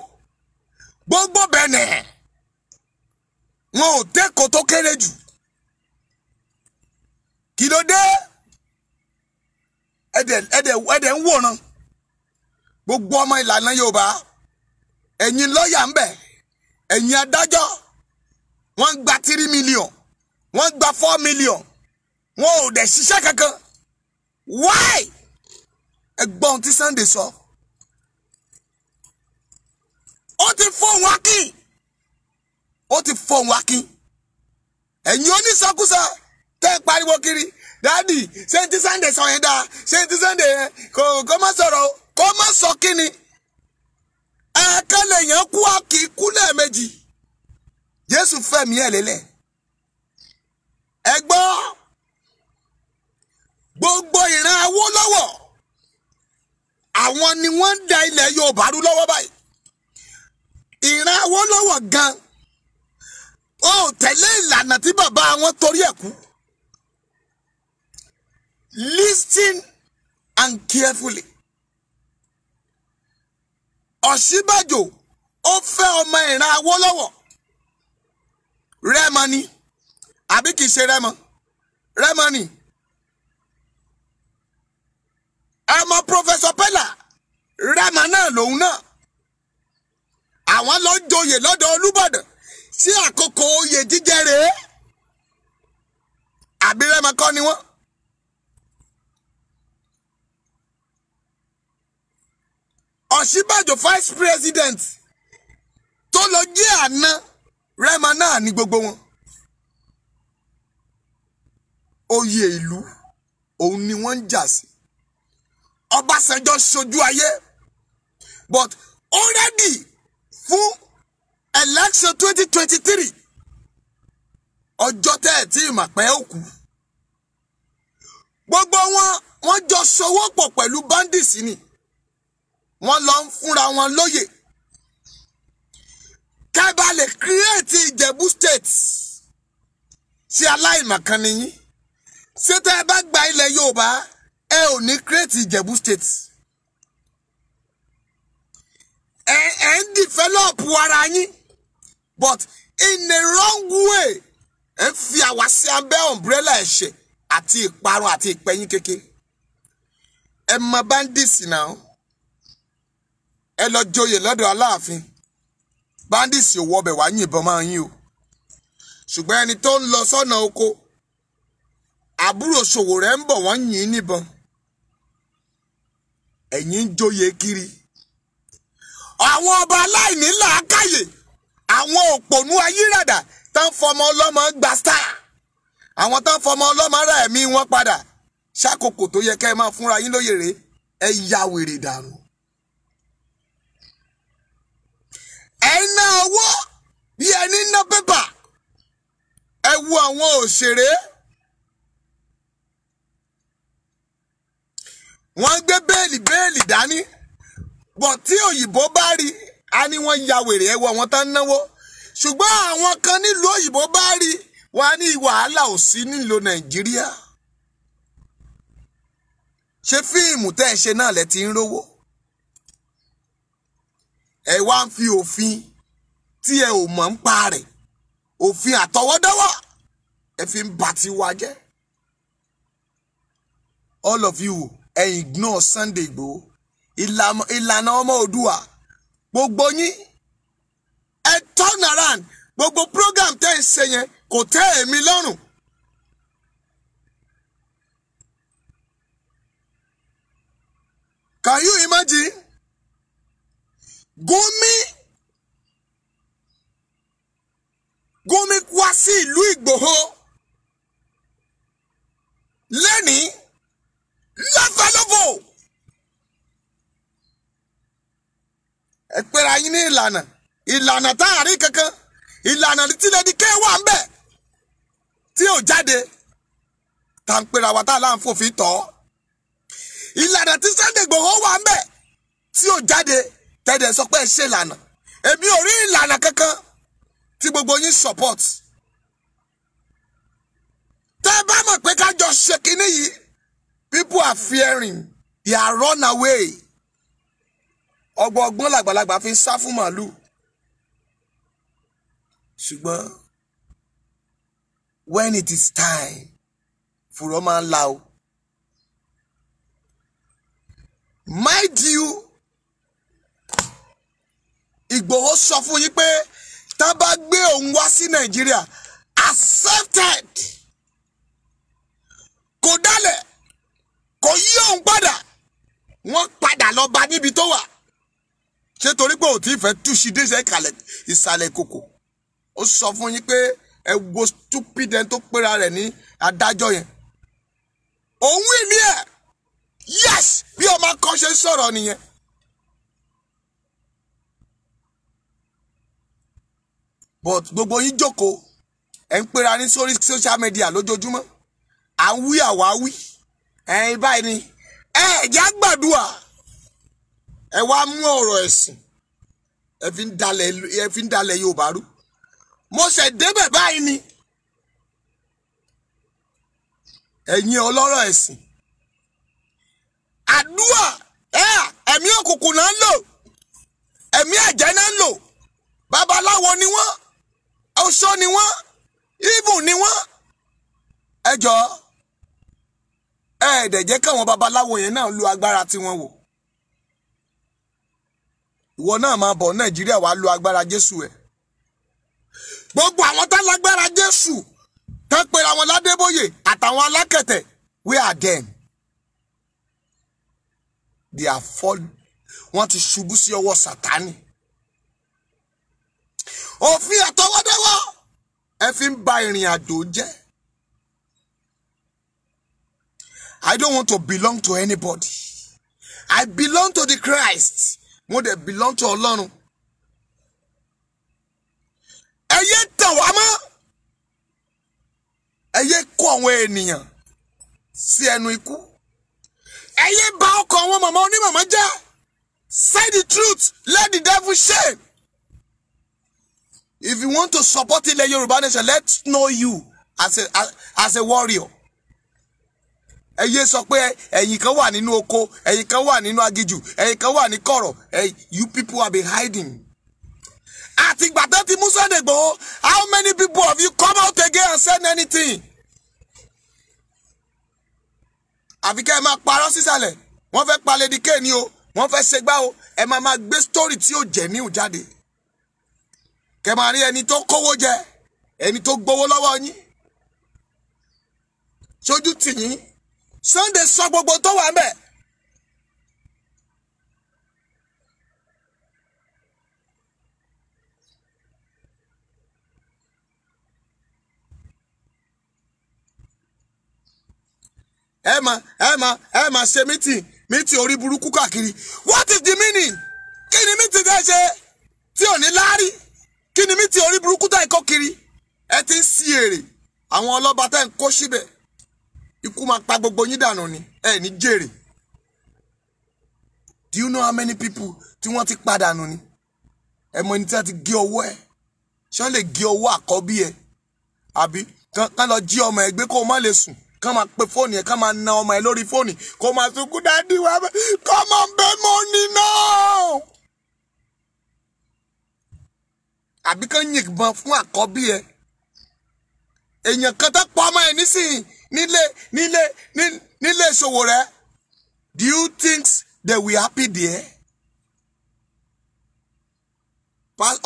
Gbogbo Benin wọn ò tẹ́kọ̀ọ́ tó kéré jù. Kí ló dé? Ẹ̀dẹ̀ ń wòran. Gbogbo ọmọ ìlànà Yorùbá, ẹ̀yin lọ́yà ń bẹ̀, ẹ̀yin adájọ́, wọ́n gba 3 million, wọ́n gba 4 million, wọn ò dẹ̀ ṣiṣẹ́ kankan. Why? Ẹgbọ́n tí Sunday sọ. Ó ti fóun Akin. Ó ti fóun Akin. Ẹ̀yin onísọkúsọ tẹ́ pariwo kiri. Daddy, ṣé tí Sunday sọ yẹn dáa? Ṣé tí Sunday yẹn kò má sọ̀rọ̀? Kò má sọ kíni? Ẹ̀ẹ̀kan lèèyàn kú Akin kú lẹ́ẹ̀mejì. Jésù fẹ̀mí ẹ̀ lélẹ̀. Ẹ gbọ́. Gbogbo ìran Awólọ́wọ̀, àwọn ni wọ́n ń da ilẹ̀ Yorùbá rú lọ́wọ́ báyìí. Ìran Awólọ́wọ̀ gan ó tẹ̀lé ìlànà tí bàbá wọn torí ẹ̀ kú. Listen and carefully. Ọ̀ṣínbàjò ó fẹ́ ọmọ ìran Awólọ́wọ̀. Rẹ́mọ ni àbí kìí ṣe Rẹ́mọ? Rẹ́mọ ni. Ọmọ Professor Pella Rẹ́mọ náà lòun náà. Àwọn lọ joyè lọ́dọ̀ Olúbàdàn sí àkókò oyè jíjẹ rèé. Àbí Rẹ́mọ kọ́ ni wọ́n? Ọ̀ṣínbàjò vice president tó lọ jẹ́ àná Rẹ́mọ náà ní gbogbo wọn. Oyè ìlú òun ni wọ́n ń jà sí. Ọbásanjọ́ ṣojú ayé, but already fún election 2023 ọjọ́ tẹ́ ẹ̀ tí ìmọ̀ pẹ́ òkú. Gbogbo wọ́n jọ ṣòwò pọ̀ pẹ̀lú bandits ni. Wọ́n lọ ń fúnra wọn lóyè. Kẹ́bà lè create Ìjẹ̀bú state. Ṣé aláìmọ̀kan ni yín? Ṣé tẹ́ ẹ bá gba ilẹ̀ Yorùbá, ẹ ò ní create Ìjẹ̀bú state. Ẹ ń develop ara yín, but in a wrong way. Ẹ fi àwa sí abẹ́ umbrella ẹ̀ṣẹ̀ àti ìparun àti ìpẹ́yín kéke. Ẹ mọ bandits náà. Ẹ lọ joyè lọ́dọ̀ Aláàfin. Bandits ò wọbẹ̀ wá yìnbọn máa yín o. Ṣùgbọ́n ẹni tó ń lọ sọ́nà oko, àbúrò Ṣòwòrẹ́ ń bọ̀ wọ́n yìn níbọn. Ẹ̀yin ń joyè kiri. Àwọn ọba aláìní làákàyè, àwọn òpònú ayírádà tán fọmọ ọlọ́mọ gba star. Àwọn tán fọmọ ọlọ́mọ ra ẹ̀mí wọn padà. Ṣàkókò tó yẹ kẹ́ ẹ máa fúnra yín lóyè rèé, ẹ ya wèrè dànù. Ẹ ná owó bí ẹni ná pépà. Ẹ wo àwọn òṣèré. Wọ́n gbé bẹ́ẹ̀lì dání. Bọ̀ tí òyìnbó bá rí, a ní wọ́n ya wèrè, ẹ wo àwọn tán náwó. Ṣùgbọ́n àwọn kan nílùú òyìnbó bá rí, wọ́n á ní wàhálà ò sí nílùú Nàìjíríà. Ṣé fíìmù tẹ́ ẹ ṣe náà lẹ ti ń rówó? Ẹ wá ń fi òfin tí ẹ ò mọ̀ ń pa rẹ̀, òfin àtọwọ́dọ́wọ́, ẹ fi ń bà tiwa jẹ́. All of you, ẹ ignore Sunday Igboho, ìlànà ọmọ Oòduà, gbogbo yín, ẹ turn around, gbogbo program tẹ́ ẹ ṣe yẹn kò tẹ́ èmi lọ́rùn. Can you imagine? Gumi wá sí ìlú Ìgbòho lẹ́ni lọ́fẹ̀lọ́fọ̀. Ẹ pera yín ní ìlànà tá a rí kankan, ìlànà tí lẹ́ni ké wà ń bẹ̀ tí ò jáde tá ń pera wa tá a láǹ fòfin tọ́. Ìlànà tí Sunday Igboho wà ń bẹ̀ tí ò jáde tẹ́lẹ̀ sọ pé ẹ ṣe ìlànà. Èmi ò rí ìlànà kankan tí gbogbo yín support. Tẹ́ bá mọ̀ pé ká jọ ṣe kíní yìí, people are fearing, they are run away. Ọgbọ́n làgbàlagbà fi ń sá fún màálù. Ṣùgbọ́n when it is time, fùrọ̀ máa ń la o. Mind you, Ìgbòho sọ fún yín pé tá bá gbé òun wá sí Nàìjíríà, accepted. Kò dálẹ̀, kò yí òun padà, wọ́n padà lọ bá níbi tó wà. Ṣé torí pé ò tí fẹ́ túṣì dé ìsàlẹ̀ kòkò? Ó sọ fún yín pé ẹ wo stupid ẹni tó pera rẹ̀ ní adájọ́ yẹn. Òun wí ní ẹ̀. Yes, bí ọmọ kan ṣe sọ̀rọ̀ nìyẹn. But gbogbo yín jókòó, ẹ ń pera ní sórí social media lójoojúmọ́. À ń wí àwa wí. Ẹ̀yin báyìí ni ẹ̀já gbàdúrà. Ẹ wá mú ọ̀rọ̀ ẹ̀sìn. Ẹ fi ń dalẹ̀ Yorùbá rú. Mo ṣẹ̀ débẹ̀ báyìí ni. Ẹ̀yin ọlọ́rọ̀ ẹ̀sìn. Àdúrà ẹ̀mí òkùnkùn náà ń lò. Ẹ̀mí ẹ̀jẹ̀ náà ń lò. Babaláwo ni wọ́n. Oṣó ni wọ́n. Evil ni wọ́n. Ẹ jọ̀ọ́. Dẹ̀ jẹ́ káwọn babaláwo yẹn náà lo agbára tí wọ́n wò. Ìwọ náà máa bọ̀ Nàìjíríà wá lo agbára Jésù ẹ̀. Gbogbo àwọn tá lágbára Jésù tán pera wọn Ládébóyè àtàwọn alákẹ̀tẹ̀, where are them? They are fall. Wọ́n ti ṣubú sí ọwọ́ Sátánì. Òfin àtọwọ́dọ́wọ́ ẹ fi ń ba ìrìn àjò jẹ́. I don't want to belong to anybody. I belong to the Christ. Mo dẹ̀ belong to Ọlọ́run. Ẹ yé tàn wá mọ́. Ẹ yé kó àwọn ènìyàn sí ẹnu ikú. Ẹ yé bà ọkàn àwọn màmá onímàmá jẹ́. Say the truth. Let the devil shame. If you want to support Ilẹ̀ Yorùbá nation, let's know you as a warrior. Ẹ yé sọ pé ẹ̀yin kan wà nínú oko, ẹ̀yin kan wà nínú agijù, ẹ̀yin kan wà ní kọ̀rọ̀. You people have been hiding. Àti ìgbà tó ti mú Sunday Igboho, how many people have you come out again and said anything? Àfi kẹ́ ẹ máa parọ́ sísàlẹ̀. Wọ́n fẹ́ pa Lady K ni o, wọ́n fẹ́ ṣègbà o. Ẹ máa gbé story tí ó jẹ́ ní ìjáde. Kẹ́ máa rí ẹni tó kówó jẹ, ẹni tó gbowó lọ́wọ́ yín. Ṣojú tì yín. Sunday sọ gbogbo tó wà ńbẹ̀. Ẹ máa ṣe meeting orí burúkú káàkiri. What is the meaning? Kí ni meeting tẹ́ ṣe tí ò ní láárí? Kí ni meeting orí burúkú tẹ́ kó kiri? Ẹ ti ń sí èrè. Àwọn ọlọ́ba tẹ́ ń kó síbẹ̀. Ikú máa pa gbogbo yín dànù ni. Ẹ ní jèrè. Do you know how many people tí wọ́n ti pàdánù ni? Ẹ mọ ẹni tí wọ́n ti gé ọwọ́ ẹ̀. Ṣé wọ́n lè gé ọwọ́ àkọ́bí ẹ̀? Àbí kán lọ jí ọmọ ẹ̀ gbé kó má lè sùn. Kán máa pe fóònù ẹ̀, kán máa na ọmọ ẹ̀ lórí fóònù. Kó máa sunkún dádì wá bẹ́ẹ̀. Come on bẹ́ẹ̀ mọ́ ni náà. Àbí kán yìnbọn fún àkọ́bí ẹ̀. Èèyàn kan tó pa ọmọ ẹ̀ nísìnyí nílé ìṣòwò rẹ̀. Do you think they will happy there?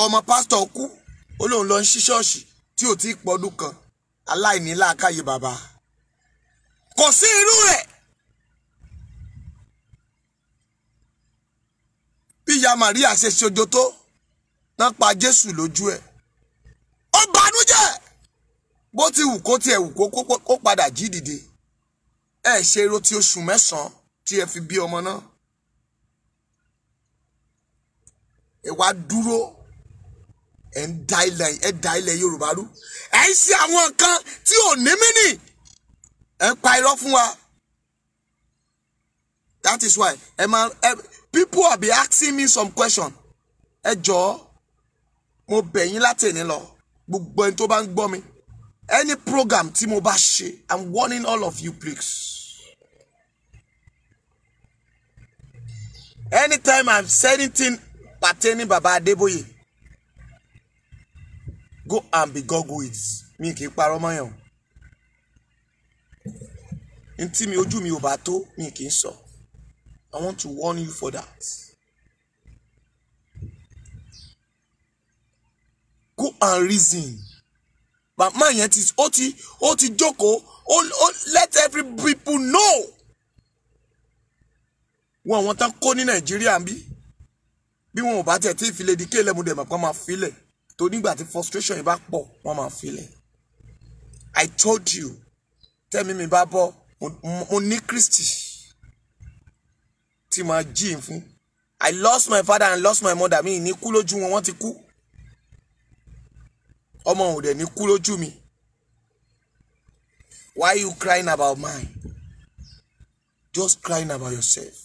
Ọmọ pásítọ̀ kú, ó lóun lọ ń ṣí ṣọ́ọ̀ṣì tí ò tí ì pọ́dún kan. Aláìní làákàyè bàbá. Kò sí irú rẹ̀. Bí ìyá Màríà ṣe ṣojo tó, náà pa Jésù lójú ẹ̀. Ó bànújẹ́. bó ti wù kó tiẹ̀ wù kó padà jí dìde ẹ ṣe ro ti oṣù 9 tí ẹ fi bí ọmọ náà ẹ wá dúró ẹ ń da ilẹ̀ Yorùbá rú ẹ ń ṣe àwọn nǹkan tí ò ní mínì ẹ ń pa irọ́ fún wa. That is why people will be asking me some question. Ẹ jọ̀ọ́ mo bẹ̀ yín láti ẹni lọ gbogbo ẹni tó bá ń gbọ́ mi any program tí mo bá ṣe I'm warning all of you please. Anytime I'm saying anything pertaining Baba Adeboye go and be Google it. Mi kì í parọ́ mọ́yàn. Ntí mi ojú mi ò bá tó mi kì í sọ. I want to warn you for that. Go and reason. But man yẹn ti ó ti jókòó let every people know. Wọ́n tán kó ní Nàìjíríà ń bí wọn ò bá tẹ̀ tí ìfilẹ̀ di kéèlè mu dẹ̀ mọ̀ pé wọ́n máa filẹ̀ tó nígbà tí frustration yìí bá pọ̀ wọ́n máa filẹ̀. I told you tẹ́mi mi bá bọ́ mo ní Kristi tí máa jí n fún. I lost my father and lost my mother mi ní kú lójú wọn wọ́n ti kú. Ọmọ ò dẹ̀ ní kú lójú mi. Why you crying about mine? Just crying about yourself.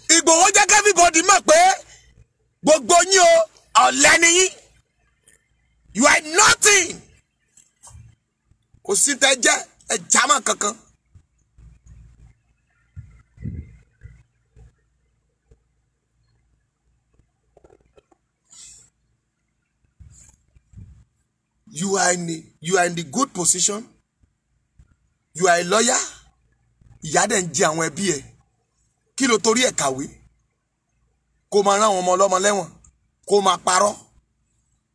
Ìgbòho jẹ́ kí everybody mọ̀ pé gbogbo yín o ọ̀lẹ ni yín. You are nothing. Kò sí tẹ́ jẹ́ ẹ jámọ́ kankan. You are in the good position. You are a lawyer. Ìyà dẹ̀ ń jẹ àwọn ẹbí ẹ. Kí ló torí ẹ̀ kàwé? Kó máa rán àwọn ọmọ ọlọ́mọ lẹ́wọ̀n. Kó máa parọ́.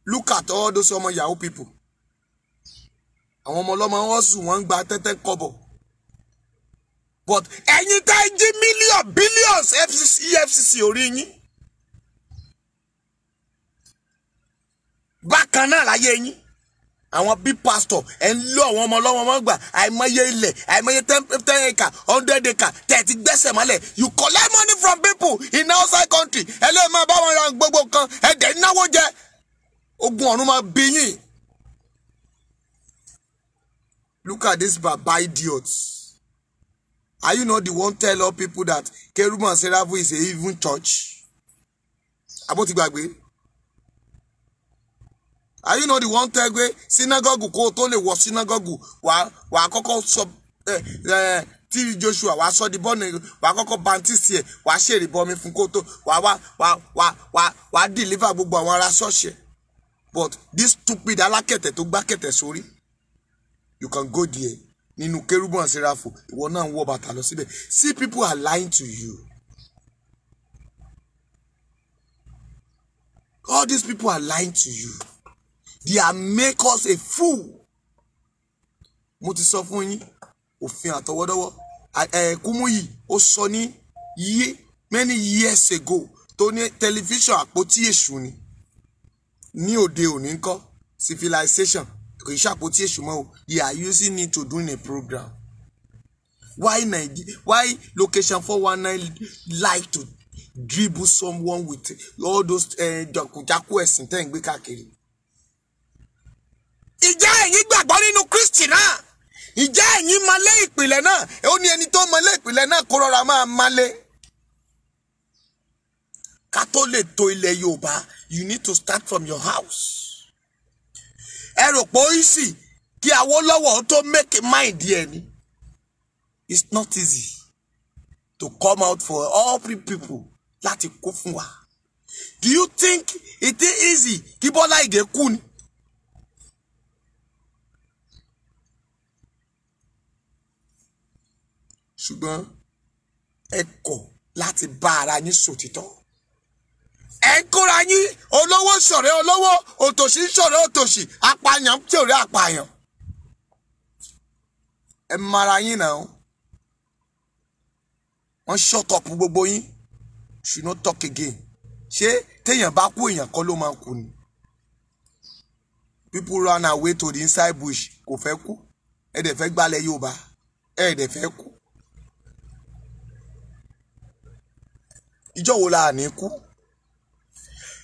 Look at all those ọmọ Yahoo people. Àwọn ọmọ ọlọ́mọ wọn sùn wọ́n ń gba tẹ́tẹ́ kọ́bọ̀. But ẹ̀yin tá ẹ jí billions EFCC orí yín. Bákan náà láyé yín. Àwọn big pastor ẹ̀ ń lọ àwọn ọmọ ọlọ́mọ wọn gbà àìmọye ilẹ̀ àìmọye 10 acre 100 acre tẹ̀tí gbẹ́sẹ̀ mọ́lẹ̀ you collect money from people in outside country ẹ lè máa bá wọn ra gbogbo nǹkan ẹ dẹ̀ náwó jẹ ogun ọ̀run máa bí yín. Look at this baba idiots. Are you not the one tell all people that Kerubu and Seraphim is a even church? Aboti gbàgbé. Are you not the one tell me synagogue kó tó lè wọ synagogue wà kọ́kọ́ sọ tí Joshua wà sọ di bọ́ọ̀nù wà kọ́kọ́ baptist ẹ̀ wà ṣèrè bọ́mi fún kó tó wà deliver gbogbo àwọn ará ṣọ́ọ̀ṣì. But this stupid alákẹ̀tẹ̀ tó gbá kẹ̀tẹ̀ sórí you can go there nínú Kerubu and Seraphim ìwọ náà ń wọ bàtà lọ síbẹ̀. See, people are lying to you. All these people are lying to you. They are make us a fool. Mo ti sọ fún yín òfin àtọwọ́dọ́wọ́ Kúmúyì ó sọ ní many years ago tó ní television àpótí èṣù ni ní òde òní ńkọ́ civilization kò ṣe àpótí èṣù mọ́ o they are using it to do a program. Why location 419 like to dribble someone with all those jaku ẹ̀sìn tẹ́ ń gbé káàkiri? Ìjẹ́ ẹ̀yin gbàgbọ́ nínú Kristi náà? Ìjẹ́ ẹ̀yin malé ìpìlẹ̀ náà? Ó ní ẹni tó malé ìpìlẹ̀ náà kó rọra máa malé. Ká tó lè tò ilẹ̀ Yorùbá, you need to start from your house. Ẹ rò pé ó easy kí Awólọ́wọ̀ tó make mind ẹ̀ ni. It's not easy to come out for all people láti kó fún wa. Do you think it is easy kí Bọ́lá Ìgè kú ni? Ṣùgbọ́n ẹ kọ̀ láti bá ara yín sòtítọ́. Ẹ kóra yín olówó ṣọ̀rẹ́ olówó, òtòṣì ṣọ̀rẹ́ òtòṣì, apààyàn ṣọ̀rẹ́ apààyàn. Ẹ mara yín náà. Wọ́n shut up gbogbo yín. Should not talk again. Ṣé téèyàn bá kú èèyàn kọ́ ló máa kú ni? people run away to the inside bush kò fẹ́ kú ẹ dẹ̀ fẹ́ gbalẹ̀ Yorùbá ẹ dẹ̀ fẹ́ kú ìjọ wo la ní kú.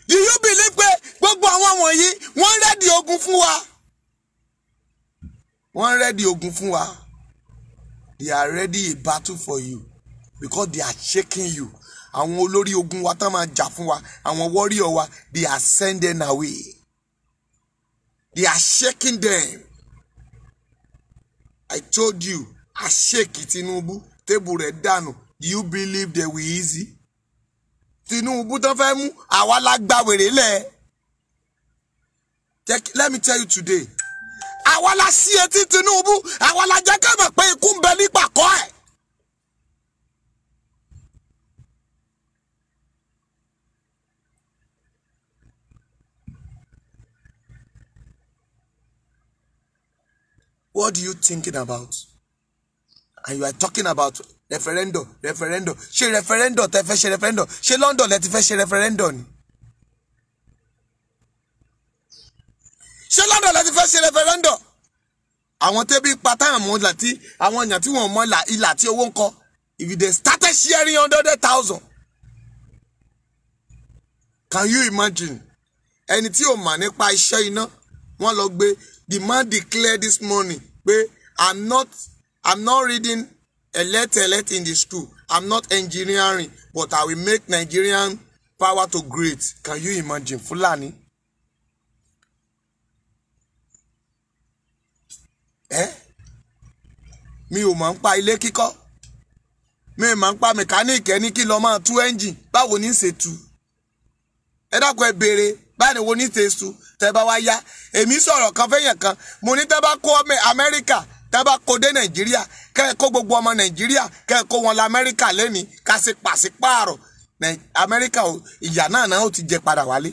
Do you believe pé gbogbo àwọn wọ̀nyí wọ́n rẹ́dì ogun fún wa? Wọ́n rẹ́dì ogun fún wa. They are ready a battle for you because they are shaking you. Àwọn olórí ogun wa tán máa jà fún wa, àwọn warrior wa, they are sending away. They are shaking them. I told you, I shake Tinubu, table rẹ̀ dànù. Do you believe they will easy? Tinubu tán fẹ́ mú àwa la gba wèrè lẹ̀. Let me tell you today. Àwa la sí etí Tinubu, àwa la jẹ́ ká mọ̀ pé ikú ń bẹ nípàkọ́ ẹ̀. What are you thinking about? And you are talking about referendum. Ṣé referendum tẹ́ fẹ́ ṣe referendum? Ṣé London lẹ ti fẹ́ ṣe referendum ni? Ṣé London lẹ ti fẹ́ ṣe referendum? Àwọn tẹ́bí pátá àmọ́ láti àwọn èèyàn tí wọ́n mọ̀ ìlà tí owó ń kọ́. If they started sharing 100,000. Can you imagine? Ẹni tí ò mà nípa iṣẹ́ iná wọ́n lọ gbé. The man declared this morning pé I'm not reading elect in the school. I'm not engineering, but I will make Nigerian power to great. Can you imagine? Fulani. Mi ò mọ̀ ń pa ilé kíkọ́. Mi ò mọ̀ ń pa mechanic ẹni kí lọ máa tú engine. Báwo ní ṣe tú? Ẹ dákun ẹ béèrè. Báyìí wo ní ṣe tú? Tẹ́ bá wá yá. Èmi sọ̀rọ̀ kan fẹ́yàn kan. Mo ní tẹ́ bá kó Amẹ́ríkà. Tẹ́ bá kó dé Nàìjíríà. Kẹ́ kó gbogbo ọmọ Nàìjíríà. Kẹ́ kó wọn lọ Amẹ́ríkà lẹ́ni. Ká ṣe pàṣípààrọ̀. Amẹ́ríkà ìyà náà ó ti jẹ padà wálé.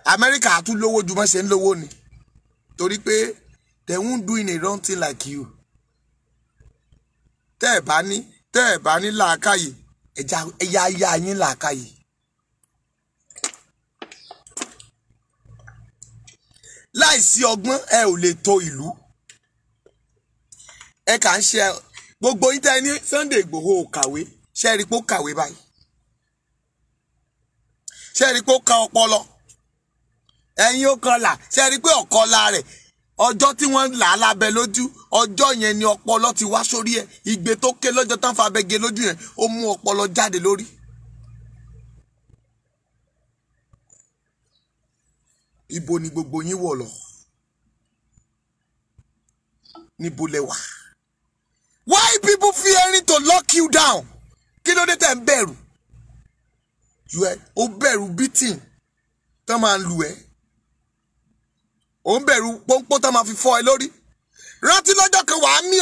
Amẹ́ríkà á tún lówó ju mọ́ ṣe ń lówó ni. Torí pé they won't do in a wrong thing like you. Tẹ́ ẹ̀ bá ní làákàyè. Ẹ̀yà yín làákàyè. Láìsí ọgbọ́n ẹ ò lè tò ìlú. Ẹ kàn ṣe gbogbo yín tẹ́ ní Sunday Igboho ò kàwé. Ṣé rí pé ó kàwé báyìí? Ṣé rí pé ó ka ọpọlọ? Ẹ̀yin ó kan là. Ṣé rí pé ọ̀kọ́lá rẹ̀ ọjọ́ tí wọ́n là á lábẹ́ lójú ọjọ́ yẹn ni ọpọlọ ti wá sórí ẹ̀. Ìgbé tó ké lọ́jọ́ tán fa abẹ́gẹ́ lójú yẹn ó mú ọpọlọ jáde lórí. Ibo ni gbogbo yín wọ̀ lọ? Níbo lẹ wà? Why people fearing to lock you down? Kí ló dé tẹ́ ń bẹ̀rù? Ó bẹ̀rù beating tán máa ń lu ẹ́. Ó ń bẹ̀rù pọ́npọ́n tán máa fi fọ́ ẹ lórí. Rántí lọ́jọ́ kan wàá mí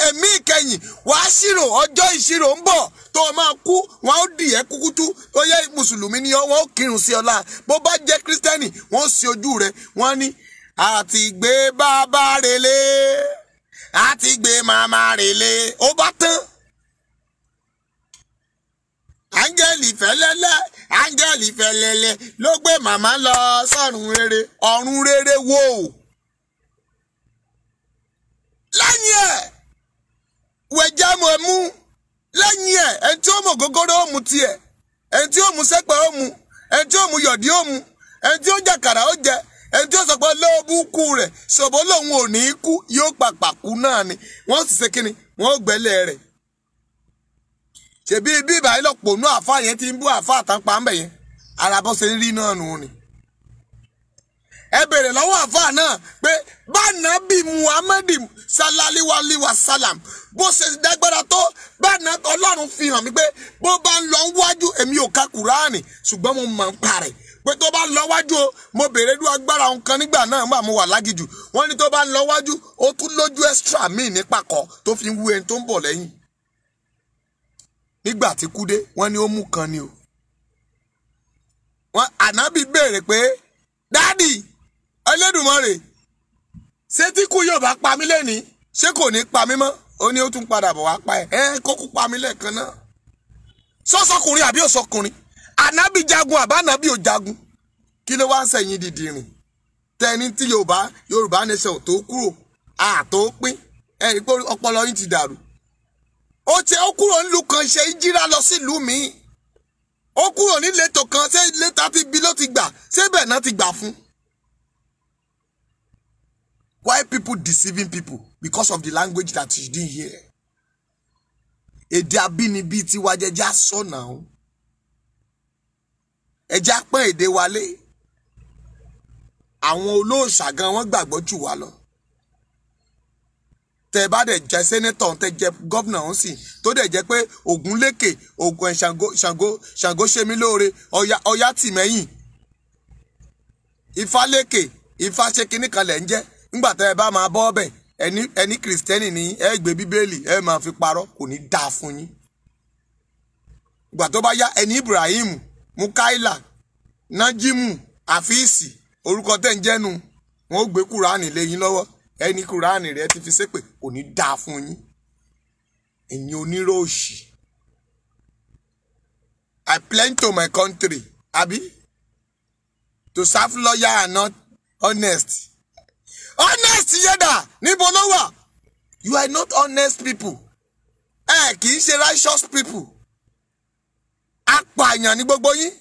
ẹ̀mí ìkẹyìn wàá ṣírò ọjọ́ ìṣirò ń bọ̀ tó o máa kú wọn ó dì ẹ́ kúkútú tó yẹ mùsùlùmí ni wọn ó kírun sí ọlá bó bá jẹ́ kírísítẹ́nì wọn ó sí ojú rẹ wọn ní àti gbé bàbá relé àti gbé màmá relé ó bá tán. Áńgẹ́lì fẹ́lẹ́lẹ́ ló gbé màmá lọ sọ́run rere ọ̀run rere wò. Lẹ́yìn ẹ̀ wẹ̀já mọ̀ mú lẹ́yìn ẹ̀ ẹni tí ó mọ̀ gógóró ó mu tiẹ̀ ẹni tí ó mu sẹ́pẹ̀ ó mu ẹni tí ó mu yọ̀dí ó mu ẹni tí ó jàkàrà ó jẹ ẹni tí ó sọ pé lóòbù kú rẹ̀ ṣòbó lòun ò ní kú yóò pàpà kú náà ni wọ́n sì ṣe kíni wọ́n ó gbẹ́lẹ̀ rẹ̀. Ṣèbí bí ìbàyí lọ́pọ̀ nú àfáà yẹn ti ń bú àfáà tán pa ń bẹ̀ yẹn ara bó ṣe ń rí náà nù ni. Ẹ bèrè lọ́wọ́ àfáà náà pé bánábì Muhammad salaliwali wa salam bó ṣe dágbára tó báná Ọlọ́run fi hàn mí pé bó bá ń lọ wájú èmi ò ka Kùránì ṣùgbọ́n mo mọ̀ ń parẹ̀ pé tó bá ń lọ wájú o mo bèrè dú agbára nǹkan nígbà náà mà mo wà lágìjù wọ́n ní tó bá ń lọ wájú ó tún lójú extra míì ní pàkọ́ tó fi ń wú ẹni tó ń bọ̀ lẹ́yìn. Nígbà tí kú dé wọ́n ní ó mú kan ni o. Wọ́n ànábì béèrè pé dáàdì Ẹlẹ́dùmarè ṣé tí kú yóò bá pa mí lẹ́ni ṣé kò ní pa mí mọ́ ó ní ó tún padà bọ̀ wá pa ẹ̀ kókó pa mí lẹ́ẹ̀kan náà. Sọ́sọkùnrin àbí òsọkùnrin ànábì jagun àbá ànábì ò jagun kí ló wá ń sẹ̀yìn dìdìrìn tẹni tí Yorùbá nation tó kúrò tó pín ẹ̀rí pé ọpọlọ yín ti dàrú. Ó kúrò nílùú kan ṣe ìjírá lọ sílùú míì. Ó kúrò ní ìletò kan ṣé ìletò ti bí ló ti gbà ṣé bẹ́ẹ̀ náà ti gbà fún. Why people deceiving people? Because of the language that you didn't hear. Èdè abínibí tiwa jẹjá sọ náà. Ẹjá pọ́n èdè wa lé. Àwọn olóòṣà gan wọ́n gbàgbọ́ jù wá lọ. Tẹ́ bá dẹ̀ jẹ́ senator, tẹ́ jẹ́ governor ń sìn tó dẹ̀ jẹ́ pé Ògúnlékè Ògún Ṣàngó ṣe mí lóore Ọya tì mẹ́yìn. Ifá lékè Ifá ṣe kinní kan lẹ̀ ń jẹ́. Nígbà tẹ́ bá máa bọ́ ọbẹ̀ ẹni Kristẹni ní ẹ gbé Bíbélì ẹ máa fi parọ́ kò ní dáa fún yín. Ìgbà tó bá yá ẹni Ibrahim Mukaila Najimu Afisi orúkọ tẹ́ ń jẹ́nu wọn ó gbé Kùránì lé yín lọ́wọ́ ẹni Kùránì rẹ ti fi ṣépè kò ní dáa fún yín. Ẹ̀yin oníròòṣì. I pledge to my country abi to serve lawyer and not honest. Honest yeda níbo ló wà? You are not honest people. Kì í ṣe righteous people. Apààyàn ní gbogbo yín.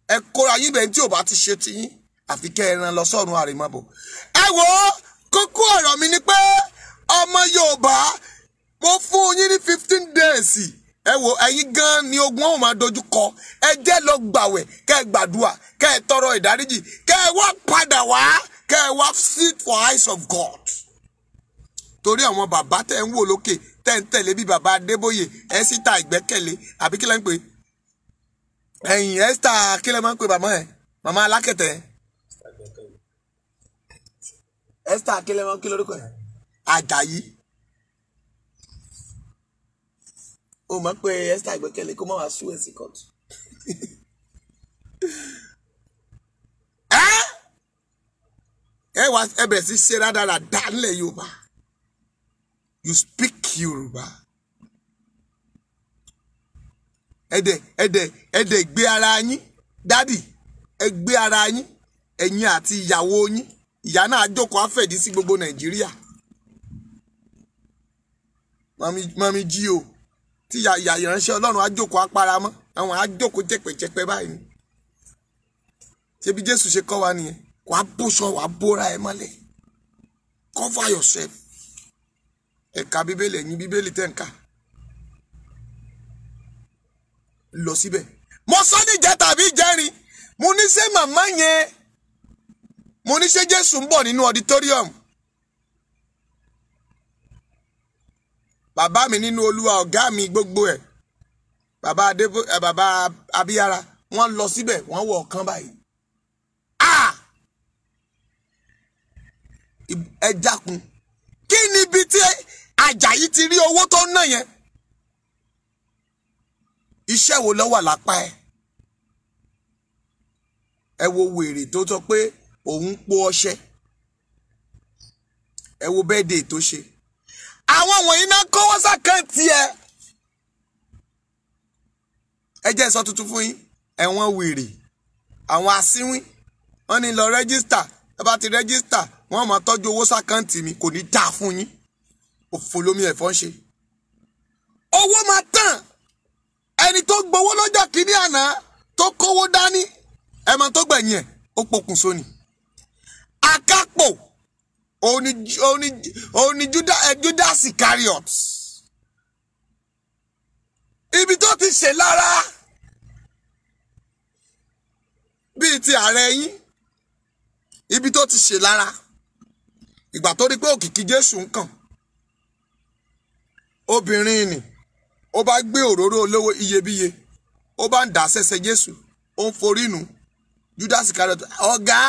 Ẹ kóra yín bẹ́ẹ̀ tí ò bá ti ṣe ti yín. Àfi kẹ́ ẹ rán lọ sọ́run àrèmábọ̀. Ẹ wò kókó ọ̀rọ̀ mi ni pé ọmọ Yorùbá mo fún yín ní 15 days. Ẹ wò ẹ̀yin gan ni ogun ọ̀hún máa dojú kọ. Ẹ jẹ́ lọ gbàwẹ̀ kẹ́ ẹ gbàdúrà kẹ́ ẹ tọrọ ìdáríjì kẹ́ ẹ wá padà wá kẹ́ ẹ wá sit for eyes of God. Torí àwọn bàbá tẹ́ ń wò lókè tẹ́ ń tẹ̀lé bí bàbá Adébóyè Ẹ́sítà Ìgbẹ́kẹ̀lé àbí kí lẹ́ ń pè ẹ̀yìn Ẹ́sítà kí lẹ́ máa ń pè bàmá ẹ̀ màmá Alákẹ̀tẹ̀ Ẹ́sítà kí lẹ́ máa ń kí lórúkọ ẹ̀ Àjàyí ó máa ń pè Ẹ́sítà Ìgbẹ́kẹ̀lé kó má wàá sú ẹ̀sìn kọ́ọ̀tù. Ẹ wá ẹ bẹ̀rẹ̀ sí ṣe rádaràdá nílẹ̀ Yorùbá. You speak Yorùbá. Ẹ̀dẹ̀ gbé ara yín dádì ẹ gbé ara yín ẹ̀yin àti ìyàwó yín ìyá náà jókòó àfẹ̀dí sí gbogbo Nàìjíríà. Mami jí o tí ìyá ìránṣẹ́ Ọlọ́run á jókòó apáramọ́ àwọn á jókòó jẹ́pẹ̀jẹ́pẹ́ báyìí. Ṣé bí Jésù ṣe kọ́ wa nìyẹn? Wàá bóṣọ wàá bóra ẹ mọ́lẹ̀. Cover yourself. Ẹ̀ka Bíbélì ẹ̀yin Bíbélì tẹ̀ ń kà. Lọ síbẹ̀. Mo sọ ní ìjẹ́ tàbí ìjẹ́rin. Mo ní ṣé màmá yẹn. Mo ní ṣé Jésù ń bọ̀ nínú auditorium. Bàbá mi nínú Olúwa ọ̀gá mi gbogbo ẹ̀. Bàbá Abíyára wọ́n lọ síbẹ̀ wọ́n wọ ọ̀kan báyìí. Ẹ dákun kí ni ibi tí Àjàyí ti rí owó tó ná yẹn? Iṣẹ́ wo ló wà lápá ẹ̀? Ẹ wo wèrè tó sọ pé òun po ọṣẹ. Ẹ wo birthday tó ṣe. Àwọn wọ̀nyí náà kọ́wọ́ sákàǹtì ẹ̀. Ẹ jẹ́ sọ tuntun fún yín. Ẹ̀wọ̀n wèrè. Àwọn asínwín. Wọ́n ní lọ rẹ́gísítà. Ẹ bá ti rẹ́gísítà. Wọ́n máa tọ́jú owó sákàǹtì mi kò ní dáa fún yín. Òfò lómi ẹ̀fọ́ ń ṣe. Owó máa tàn. Ẹni tó gbowó lọ́jọ́ kìíní àná tó kówó dání. Ẹ máa tó gbẹ̀yìn ẹ̀ ó pokùnso ni. Akápò òun ni Judas Iscariot. Ibi tó ti ṣe lára bíi ti ààrẹ yín. Ibi tó ti ṣe lára. Ìgbà tó rí pé òkìkí Jésù ń kàn. Obìnrin ni ó bá gbé òróró olówó iyebíye ó bá ń dà sẹ́sẹ́ Jésù ó ń forí nù. Judas Iscariot ọ̀gá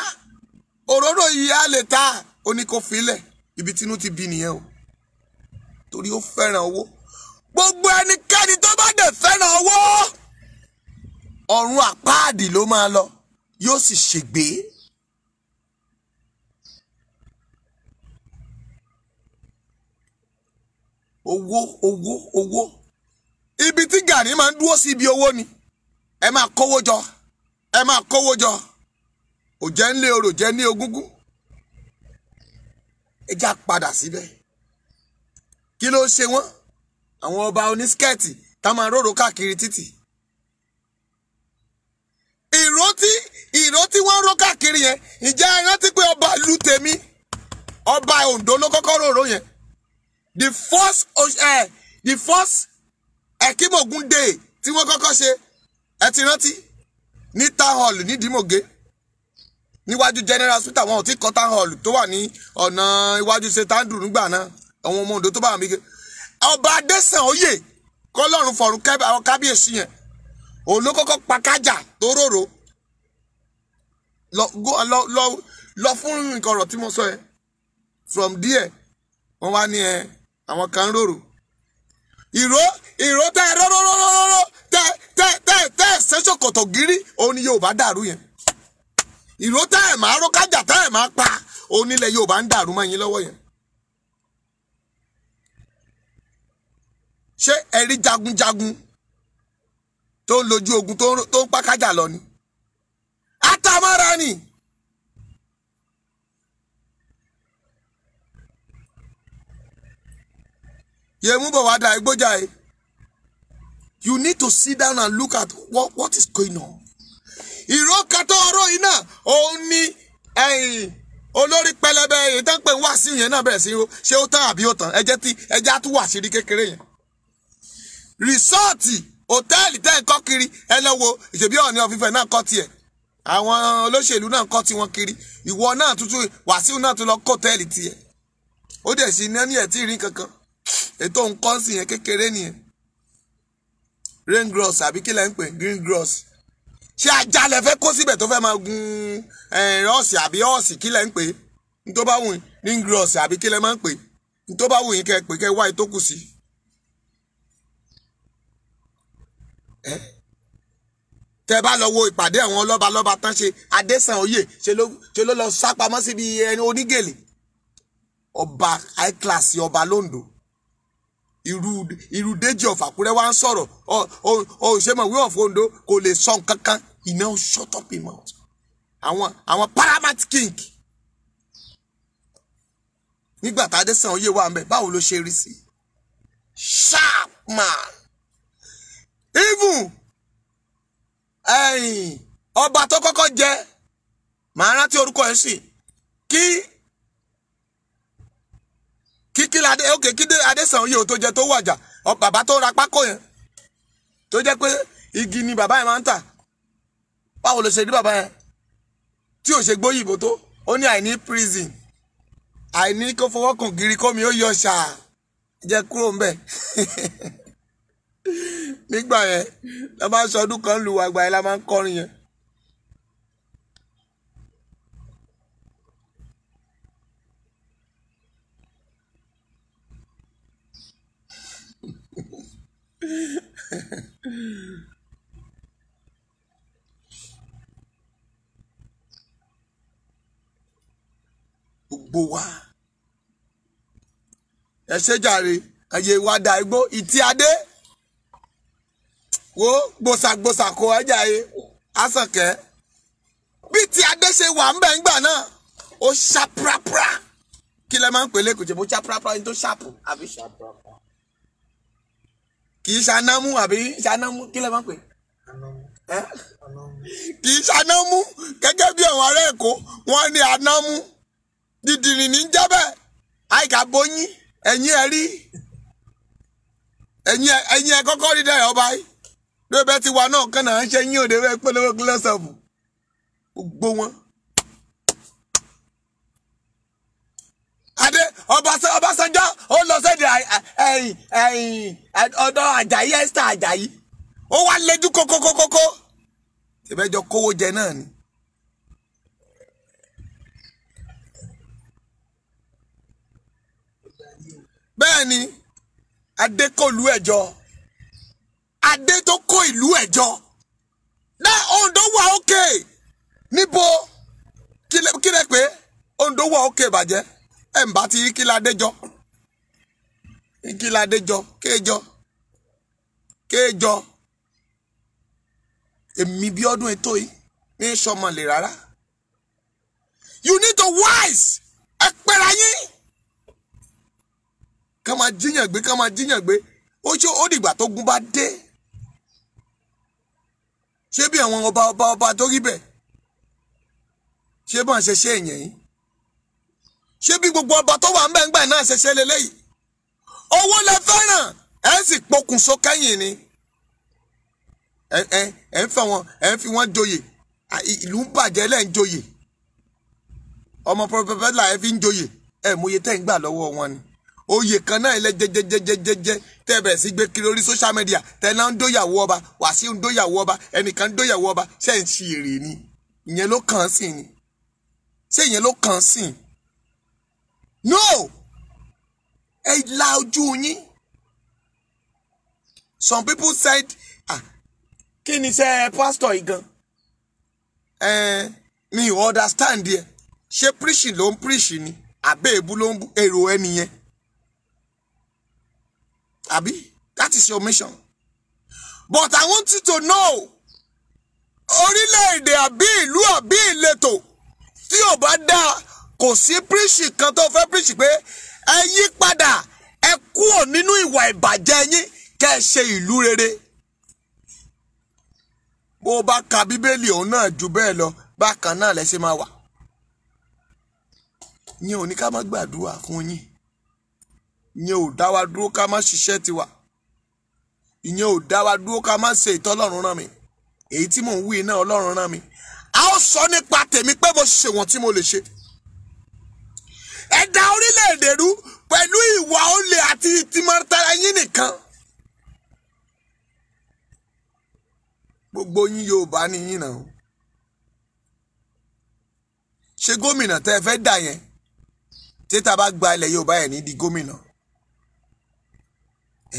òróró yìí á lè ta ó ní kó filẹ̀ ibi tínú ti bí nìyẹn o torí ó fẹ́ràn owó. Gbogbo ẹnikẹ́ni tó bá dẹ̀ fẹ́ràn owó ọ̀run àpáàdì ló máa lọ yóò sì ṣègbé. Owó. Ibi tí Gani máa ń dúró sí ibi owó ni. Ẹ máa kówó jọ. Òjẹ́ ń lé orò jẹ́ ní ogúngún. ẹ já padà síbẹ̀. Kí ló ṣe wọ́n? Àwọn ọba onískẹ́ẹ̀tì tá máa róró káàkiri títì. Ìró tí wọ́n ró káàkiri yẹn, ǹjẹ́ ẹ rántí pé ọba ìlú tèmi, ọba Oǹdó ló kọ́kọ́ róró yẹn. The first Ekimogun Day tí wọ́n kọ́kọ́ ṣe, ẹ ti rántí? Ní town hall ní Dìmọ̀gé. Níwájú General Hospital, wọn ò tí kọ́ town hall tó wà ní ọ̀nà iwájú Ṣètàndù nígbà náà. Àwọn ọmọ Oǹdó tó bá wà mí gé. Ọba Adésànyóyè kọ́lọ́run fọ̀run kábíyèsí yẹn. Òun ló kọ́kọ́ pa kájà tó róró. Lọ fún nǹkan ọ̀rọ̀ tí mo sọ yẹn. From there, wọ́n wá ní àwọn kan róró. Ìró tẹ́ róró tẹ́ ṣẹ́ṣọ̀kọ̀tọ̀ gírí, òun ni Yorùbá dàrú yẹn. Ìró tẹ́ ẹ̀ máa ró kájà tẹ́ ẹ̀ máa pa, òun nílẹ̀ Yorùbá ń dàrú mọ́ yín lọ́wọ́ yẹn. Ṣé ẹ rí jagunjagun tó ń lójú ogun tó ń pa kájà lọ ni? Àtàmọ́ra ni. Yẹmú bọ̀ wá da igbójà ẹ. You need to sit down and look at what is going on. Ìró kẹtọ́ ọ̀rọ̀ yìí náà, òun ni olórí pẹlẹbẹ èyí tó ń pè wá sí yẹn náà bẹ̀rẹ̀ sí ṣé ó tán àbí ó tán, ẹjẹ́ á tún wà sírí kékeré yẹn. Rìsọ́ọ̀tì hòtẹ́ẹ̀lì tẹ́ ń kọ́ kiri, ẹ lọ wo ìṣèbí Ọọ̀ni of Ifẹ̀ náà kọ́ tiẹ̀. Àwọn olóṣèlú náà kọ́ tiwọn kiri. Ìwọ náà tuntun Wàsíù náà tún lọ kọ́ hòtẹ́ẹ̀lì tiẹ̀. Ó dẹ̀ sí ní ẹ̀ tí ì rí kankan. Ètò nǹkan sì yẹn kékeré nìyẹn. Rain gross àbí kí lẹ́ ń pè green gross. Ṣé ajá lẹ fẹ́ kó síbẹ̀ tó fẹ́ máa gun ọ̀sì àbí ọ̀sì kí lẹ́ ń pè? Ní tó bá wù yín green gross àbí kí lẹ́ máa ń pè? Ní tó bá wù yín kẹ́ pè kẹ́ wá ìtókù sí. Tẹ́ bá lọ wo ìpàdé àwọn lọ́balọ́ba tán ṣe, Adésànyóyè ṣe ló lọ sápamọ́ síbi ẹni onígèlè. Ọba high class ọba l'Oǹdó. Irú Déjì of Àkúrẹ́ wá ń sọ̀rọ̀. Òṣèmọ̀wé of Oǹdó kò lè sọ nǹkan kan. He now shut up his mouth. Àwọn paramount king. Nígbà tá Adésànyóyè wà ń bẹ̀, báwo ló ṣe rí sí? Sharp man. Even ọba tó kọ́kọ́ jẹ, màá rántí orúkọ ẹ̀ sí, kí Adésànyóyè tó jẹ tó wàjà, bàbá tó ra pákó yẹn tó jẹ́ pé igi ni bàbá yẹn máa ń tà. Báwo ló ṣe rí bàbá yẹn tí ò ṣe gbóyìnbó tó? Ó ní àìní prison, àìní kó fọwọ́ kàn gírí kómi ó yọ ṣáà, jẹ́ kúrò ń bẹ̀. Nígbà yẹn la máa ń sọdún kan lu àgbà yẹn la máa ń kọrin yẹn. Gbogbo wa ẹ ṣe jàre, ayé wa dà igbó ìtì adé wo gbòsàgbòsà kò ẹjà yìí Àsànkẹ́ bí ti adé ṣe wà ń bẹ̀ ńgbà náà ó ṣàprápra. Kí lẹ máa ń pè lẹ́kọ̀ọ́ jẹ́ bó ṣàprápra ní tó ṣàpù àbí ṣàprápra kì í ṣanámú àbí ṣanámú kí lẹ máa ń pè? Kì í ṣanámú gẹ́gẹ́ bí àwọn ará Èkó wọ́n ní anámú dìdìrì ní jẹ́bẹ̀ àìkà bóyín ẹ̀yìn ẹ̀ rí ẹ̀yìn ẹ̀ kọ́kọ́ rí dẹ̀ ọba yìí lóbẹ́ ti wà náà kàn náà ń ṣe yín òde fẹ́ pélébé kílọ̀sọ̀fù gbogbo wọn. Ọbásanjọ́ ó lọ sẹ́dẹ̀ ọ̀dọ̀ Àjàyí Esther Àjàyí ó wá lẹ́jú kókókókókó ìbẹ́jọ kówó jẹ náà ni. Bẹ́ẹ̀ ni Adé kò lú ẹ̀jọ́. Adé tó kó ìlú ẹ̀jọ́ náà Oǹdó wà òkè níbo kí lẹ pé Oǹdó wà òkè bàjẹ́ ẹ̀ ń bá ti kí ládé jọ kéjọ èmi bí ọdún ètò yìí ní sọmọ lè rárá. You need to wise ẹ pẹ́ra yín máa jíyàn gbé ká máa jíyàn gbé ó dìgbà tó gun bá dé. Ṣé bí àwọn ọba tó rí bẹ́ẹ̀ ṣé bọ́n ṣe ṣe èèyàn yìí ṣé bí gbogbo ọba tó wà ń bẹ́ẹ̀ ń gbà náà ṣe ṣe lélẹ́yìí owó lẹ fẹ́ràn ẹ̀ sì pokùnso kẹ́yìn ni ẹ̀ ń fi wọ́n joyè ìlú ń bàjẹ́ lẹ́ ń joyè ọmọ pọfẹ́lá ẹ̀ fi ń joyè ẹ̀ mòye tẹ́ ń gbà lọ́wọ́ wọn ni oyè kan náà ilẹ̀ jẹjẹjẹjẹjẹ tẹ́ bẹ̀rẹ̀ sí gbé kiri orí social media tẹ́ náà ń dóyàwó ọba Wàsíù ń dóyàwó ọba ẹnìkan ń dóyàwó ọba ṣé ń ṣe èrè ni ìyẹn ló kàn án sí ni ṣé ìyẹn ló kàn án sí no ẹ la ojú yín. Some people said kí ni ṣe pastor yìí gan mi ò understand yẹ ṣé preach ló ń preach ni àbẹ́ èbú ló ń èrò ẹni yẹn àbí that is your mission but I want you to know orílẹ̀-èdè àbí ìlú àbí ìletò tí ò bá dáa kò sí preach kan tó fẹ́ preach pé ẹ yí padà ẹ kúrò nínú ìwà ìbàjẹ́ yín kẹ́ ẹ ṣe ìlú rere. Bó bá ka bíbélì òun náà jù bẹ́ẹ̀ lọ bákan náà lẹ́sẹ̀ máa wà. Ìyẹn ò ní ká má gbàdúrà fún yín. Ìyẹn ò dá wa dúró ká má ṣiṣẹ́ tiwa. Ìyẹn ò dá wa dúró ká má ṣe ìtọ́lọ́run rán mi. Èyí tí mò ń wí náà Ọlọ́run rán mi. A ó sọ nípa tèmi pé mo ṣe wọ́n tí mo lè ṣe. Ẹ dá orílẹ̀-èdè rú pẹ̀lú ìwà olè àti ìtìmọ̀tara yín nìkan. Gbogbo yín Yorùbá ni yín náà. Ṣé gómìnà tẹ́ ẹ fẹ́ dà yẹn tí tá bá gba ilẹ̀ Yorùbá ẹ̀ ní di gómìnà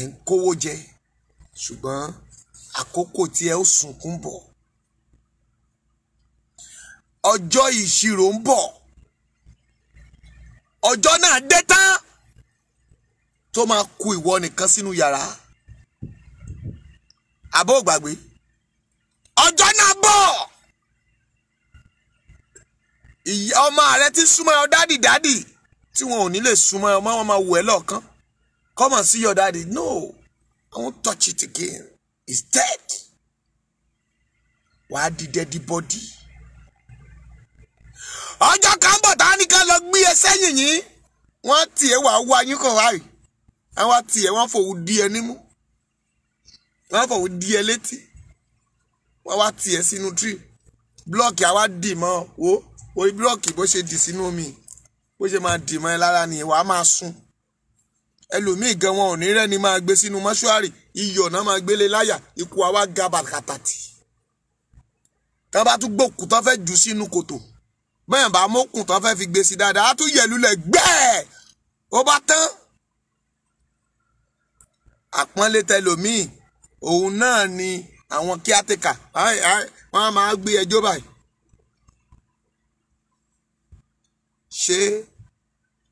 ẹ̀ ń kówó jẹ ṣùgbọ́n àkókò tí ẹ ó sunkún bọ̀ ọjọ́ ìṣirò ń bọ̀ ọjọ́ náà dé tán tó máa kù ìwọ nìkan sínú yàrá àbó gbàgbé ọjọ́ náà bọ̀ ìyá ọmọ rẹ ti súnmọ́ ọ dádì tí wọn ò ní lè súnmọ́ ọmọ wọn máa wù ẹ́ lọ́ọ̀kan come and see your daddy no I won't touch it again it's dead wàá di dead body ọjọ́ kan bọ̀ tá a ní ká lọ gbé ẹ sẹ́yìn yín wọ́n tiẹ̀ wàá wá yín kàn wáyé àwọn tiẹ̀ wọ́n fòwú di ẹ nímú wọ́n fòwú di ẹ létí wọ́n wá tiẹ̀ sínú tree blọọkì àwa dì mọ́ wo orí blọọkì bó ṣe dì sínú omi bó ṣe máa dì mọ́ ẹ lára nìyẹn wàá máa sùn ẹlòmíì gan wọn ò ní rẹ́ni máa gbé sínú mọ́ṣúárì iyọ̀ náà máa gbélé láyà ikú àwa ga bàkàtàtì tá bá tún gbòkú tán fẹ́ jù sínú kòtò bẹ́ẹ̀ bá mókùn tán fẹ́ fi gbé sí dáadáa á tún yẹ̀lúlẹ̀ gbẹ́ẹ̀ ó bá tán àpọ́nlé tẹlòmíì òun náà ni àwọn kíátẹ́kà wọ́n á máa gbé ẹjọ́ báyìí. Ṣé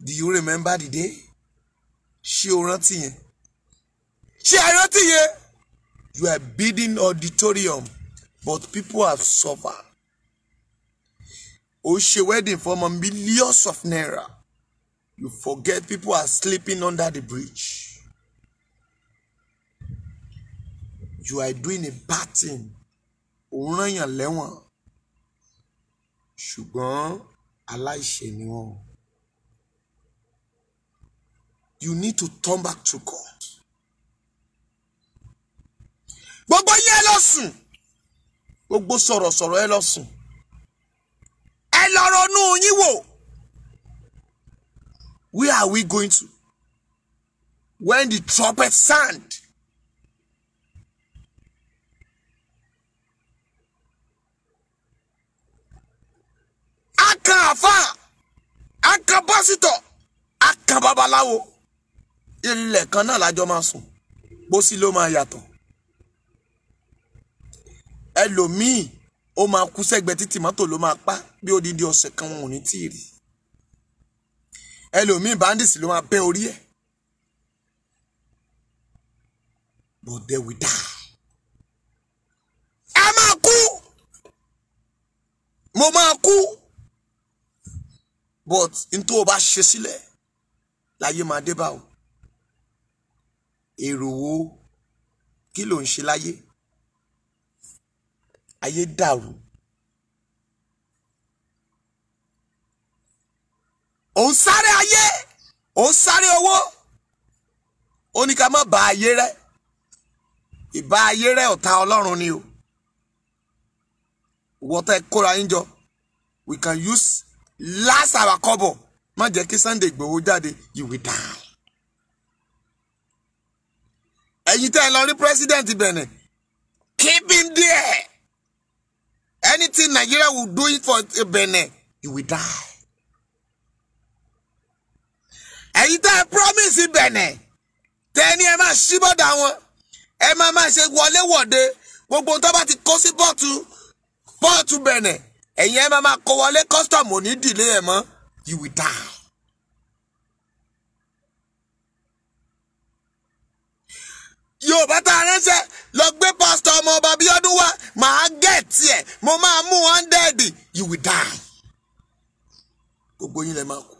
do you remember the day? Ṣé o rántí yẹn? Ṣé ẹ rántí yẹn? You are building auditorium but people have suffered. O ṣe wedding for millions of naira. You forget people are sleeping under the bridge. You are doing a bad thing. Òun rán yàn lẹ́wọ̀n. Ṣùgbọ́n aláìṣẹ̀ ni wọ́n. You need to turn back to God. Gbogbo yín ẹ lọ sùn. Gbogbo sọ̀rọ̀sọ̀rọ̀ ẹ lọ sùn. Ẹ lọ ronú yín wò. Where are we going to? When the trumpet sound. Aka àfà, aka pásítọ̀, aka babaláwo. Ilẹ̀ kan náà lájọ máa sùn. Bó sì ló máa yàtọ̀. Ẹlòmíì ó máa kú sẹ́gbẹ̀ẹ́ títì mọ́tò ló máa pa bí odidi ọ̀sẹ̀ kan wọn ò ní tí ì rí. Ẹlòmíì bandits ló máa bẹ́ orí ẹ̀. But they will die. Ẹ máa kú. Mo máa kú. But n tó o bá ṣe sílẹ̀ láyé máa dé bá o. èrò wo kí ló ń ṣe láyé? Ayé dàrú. Ó ń sáré ayé, ó ń sáré owó. Ó ní ká má bà ayé rẹ́. Ìbá ayé rẹ́ ọ̀tá Ọlọ́run ni o. What I kóra yín jọ, we can use last our kobo. Má jẹ́ kí Sunday Igboho jáde, you will die. Ẹ̀yin tẹ́ ẹ lọ rí president Benin, keep him there. Anything Nigeria will do it for Benin, you will die. Ẹ̀yin tẹ́ ẹ promise Benin, tẹ́ ẹ ní ẹ máa ṣí bọ́dà wọn, ẹ máa ṣe wọléwọ̀de, gbogbo tó bá ti kó sí pọ́ọ̀tù Benin, ẹ̀yin ẹ máa kó wọlé custom ò ní delay ẹ̀ mọ́, you will die. Yorùbá tá a ránṣẹ́ lọ gbé pastor ọmọ ọba Bíọ́dún wá, màá gẹ̀ẹ́tì ẹ̀, mo máa mú 100, you will die. Gbogbo yín lẹ máa kú.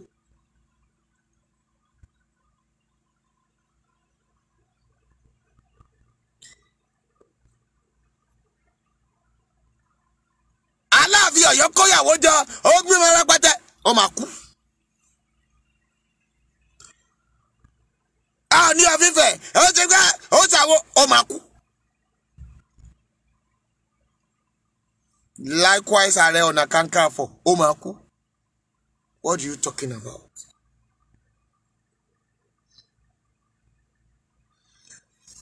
Aláàfin Ọ̀yọ́ kóyàwó jọ, ó gbìmọ̀ rẹpẹtẹ, ó máa kú. Ní ọ̀fífẹ́, ó ti gbá, ó ṣàwó, ó máa kú. Likewise, Ààrẹ Ọ̀nà Kakanfò, ó máa kú. What are you talking about?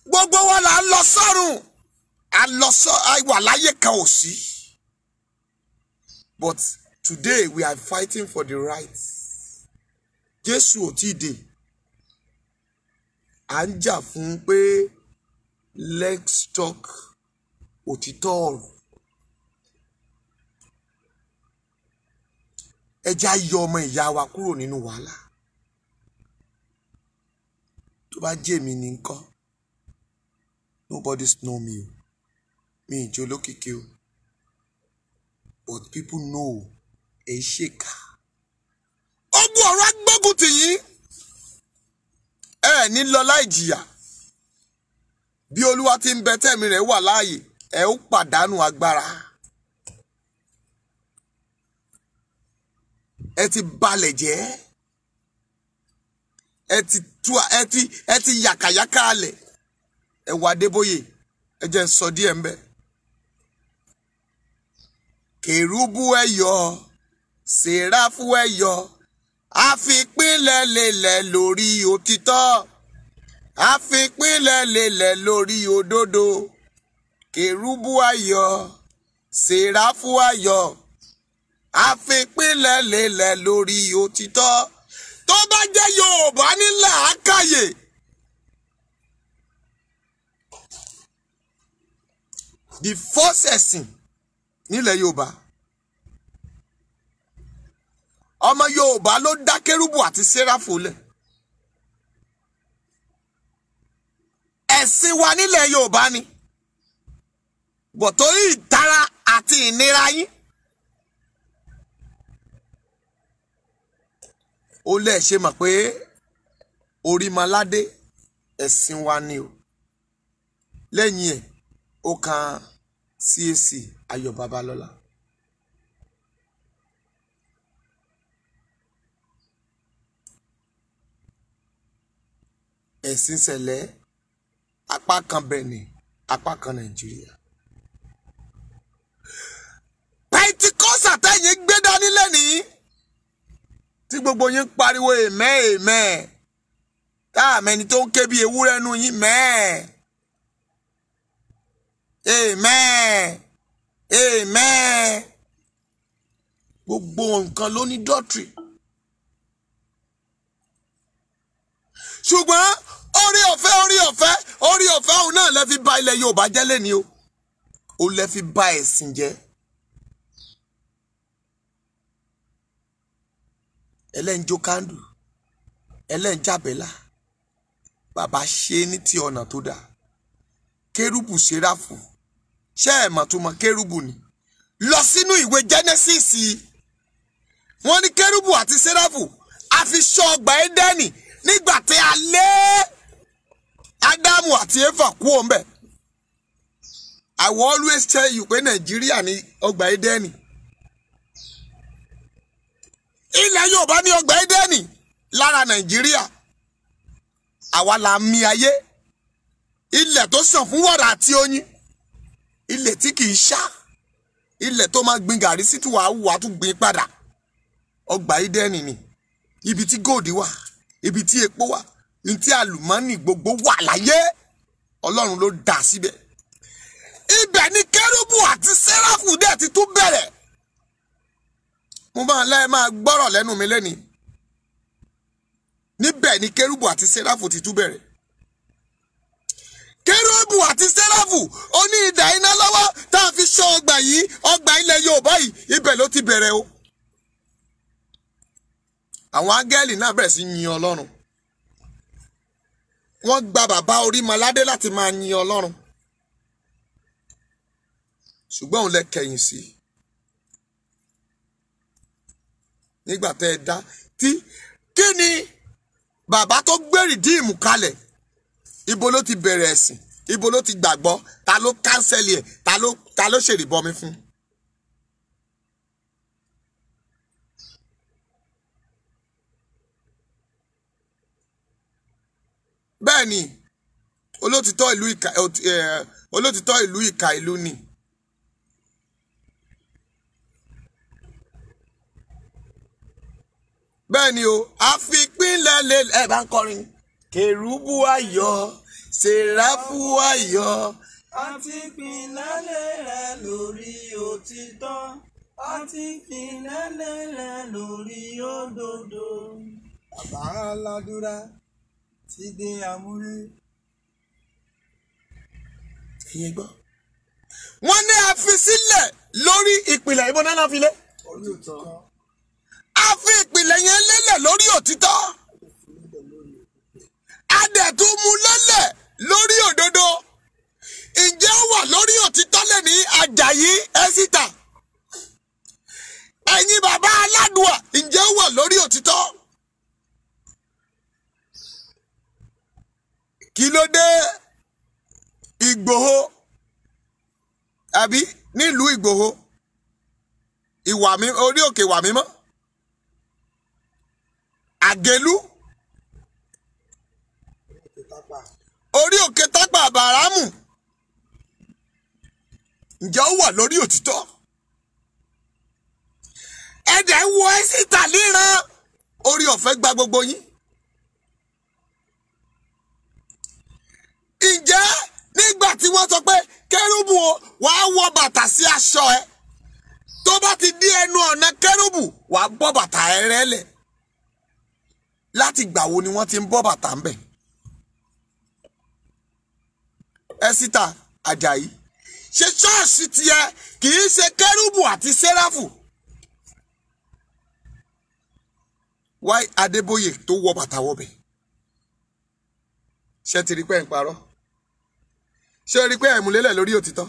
Gbogbo wa là ń lọ sọ́run. Àìwà láyé kan ò sí. But today we are fighting for the rights. Jésù ò tí dé. À ń jà fún pé let's talk òtítọ́ ọ̀rọ̀. Ẹ jẹ́ á yọ ọmọ ìyá wa kúrò nínú wàhálà. Tó bá jẹ́ èmi ní ńkọ́, nobody know me o. Mi ì jẹ́ olókìkí o. But people know ẹ ṣèkà. Ogun ọ̀rọ̀ agbógun tì yín. Ẹ ní lọ láì jìyà. Bí Olúwa ti ń bẹ tẹ́mi rẹ̀ wà láàyè, ẹ ó pàdánù agbára. Ẹ ti balẹ̀ jẹ́. Ẹ ti yàkàyàkà alẹ̀. Ẹ wá Adébóyè, ẹ jẹ́ n sọ díẹ̀ ńbẹ̀. Kèrúbù ẹ yọ̀, Séráfù ẹ yọ̀, àfipínlẹ̀ lélẹ̀ lórí òtítọ́, àfipínlẹ̀ lélẹ̀ lórí òdodo. Kèrúbù ẹ yọ̀, Séráfù ẹ yọ̀, àfipínlẹ̀ lélẹ̀ lórí òtítọ́. Tó bá jẹ́ Yorùbá ní làákàyè, the first ẹ̀sìn nílẹ̀ Yorùbá, ọmọ Yorùbá ló dá Kérúbù àti Séráfù lẹ̀. Ẹ̀sìn wa nílẹ̀ Yorùbá ni, bọ̀ torí ìtara àti ìnira yín, ó lẹ̀ ṣe mọ̀ pé Orímọládé ẹ̀sìn wa ni o. Lẹ́yìn ẹ̀, ó kan CAC Ayọ̀ Babalọ́lá. Ẹ̀sìn ṣẹlẹ̀ apá kan Benin, apá kan Nàìjíríà. Pentecost àtẹ̀yìn gbé dání lẹ́nìí, tí gbogbo yín pariwo amen amen. Táàmẹ́ni tó ń ké bí ewúrẹ́ nú yín mẹ́ẹ̀. Amen. Amen. Gbogbo nǹkan ló ní doctrine. Ṣùgbọ́n orí ọ̀fẹ́ òun náà lẹ fi bà ilẹ̀ Yorùbá jẹ́ lẹ́ni o. Ó lẹ fi bà ẹ̀sìn jẹ́. Ẹlẹ́njó kándù, ẹlẹ́njàbẹ́là. Bàbá ṣe ní ti ọ̀nà tó dáa. Kérúbù Séráfù, ṣé ẹ mọ̀ tó mọ̀ Kérúbù ni? Lọ sínú ìwé Genesis. Wọ́n ní Kérúbù àti Séráfù a fi ṣọ́ ọgbà Édẹ́nì nígbà tí a lé Ádámù àti Éfà kú òun bẹ̀. I will always tell you pé Nàìjíríà ní ọgbà Édẹ́nì. Ilẹ̀ Yorùbá ní ọgbà Édẹ́nì lára Nàìjíríà. Àwa la mi ayé. Ilẹ̀ tó sàn fún wàrà àti oyin. Ilẹ̀ tí kìí ṣá. Ilẹ̀ tó máa gbin gàrí sí tùwà wà tún gbin padà. Ọgbà Édẹ́nì ni. Ibi tí góòdì wà. Ibi tí epo wà. Ibi tí àlùmọ́nì gbogbo wà láyé. Ọlọ́run ló dá síbẹ̀. Ibẹ̀ ni kérúbù àti séráfù dẹ̀ ti tún bẹ̀rẹ̀. Mo máa gbọ́rọ̀ lẹ́nu mi lẹ́ni. Níbẹ̀ ni kérúbù àti séráfù ti tún bẹ̀rẹ̀. Kérúbù àti séráfù ó ní idà iná lọ́wọ́ tá a fi ṣọ́ ọgbà yìí, ọgbà ilẹ̀ Yorùbá yìí, ibẹ̀ ló ti bẹ̀rẹ̀ o. Àwọn áńgẹ́lì náà bẹ̀rẹ̀ sí yin Ọlọ́run. Wọ́n gba bàbá Orímọládé láti máa yin Ọlọ́run. Ṣùgbọ́n òun lẹ kẹ̀yìn sí. Nígbà tẹ́ ẹ dá tí kí ni bàbá tó gbé rìdíìmù kalẹ̀? Ibo ló ti bẹ̀rẹ̀ ẹ̀sìn? Ibo ló ti gbàgbọ́? Ta ló kánsẹ́lì ẹ̀? Ta ló ṣèrìbọmi fún? Bẹ́ẹ̀ ni olótìtọ́ ìlú ìkà ìlú ni. Bẹ́ẹ̀ ni o, àfipínlẹ̀ lè ẹ̀ bá ń kọrin. Kérúbù ayọ̀, séráfù ayọ̀. Àti ìpìlẹ̀ rẹ̀ lórí òtítọ́. Àti ìpìlẹ̀ rẹ̀ lórí òdodo. Bàbá aládùúrà ti dé àmúrí. Ẹ̀yin gbọ́. Wọ́n ní a fi sílẹ̀ lórí ìpìlẹ̀ ìbọn náà fi lé. Orí òtítọ́. A fi ìpìlẹ̀ yẹn lélẹ̀ lórí òtítọ́. A dẹ̀ tún mú lélẹ̀ lórí òdodo. Ǹjẹ́ ó wà lórí òtítọ́ lè ní Àjàyí Ẹ́sítà? Ẹ̀yin bàbá aládùúà, ǹjẹ́ ó wà lórí òtítọ́? Kí ló dé Ìgbòho àbí nílùú Ìgbòho orí òkè ìwà mímọ́? Àgélú orí òkè Tápà Bàrámù, ǹjẹ́ ó wà lórí òtítọ́? Ẹ̀dẹ̀ wo Ẹ́sítà líran, orí ọ̀fẹ́ gba gbogbo yín. Ǹjẹ́ nígbà tí wọ́n sọ pé kérúbù wàá wọ bàtà sí aṣọ ẹ, tó bá ti dé ẹnu ọ̀nà kérúbù wàá bọ́ bàtà ẹ rẹ́lẹ̀? Láti gbà wo ni wọ́n ti ń bọ́ bàtà ń bẹ̀? Ẹ́sítà Àjàyí, ṣe ṣọ́ọ̀ṣì tiẹ̀ kì í ṣe kérúbù àti séráfù? Why Adébóyè tó wọ bàtà wọbẹ̀? Ṣé ti rí pé ń parọ́? Ṣé rí pé ẹ̀múlélẹ̀ lórí òtítọ́?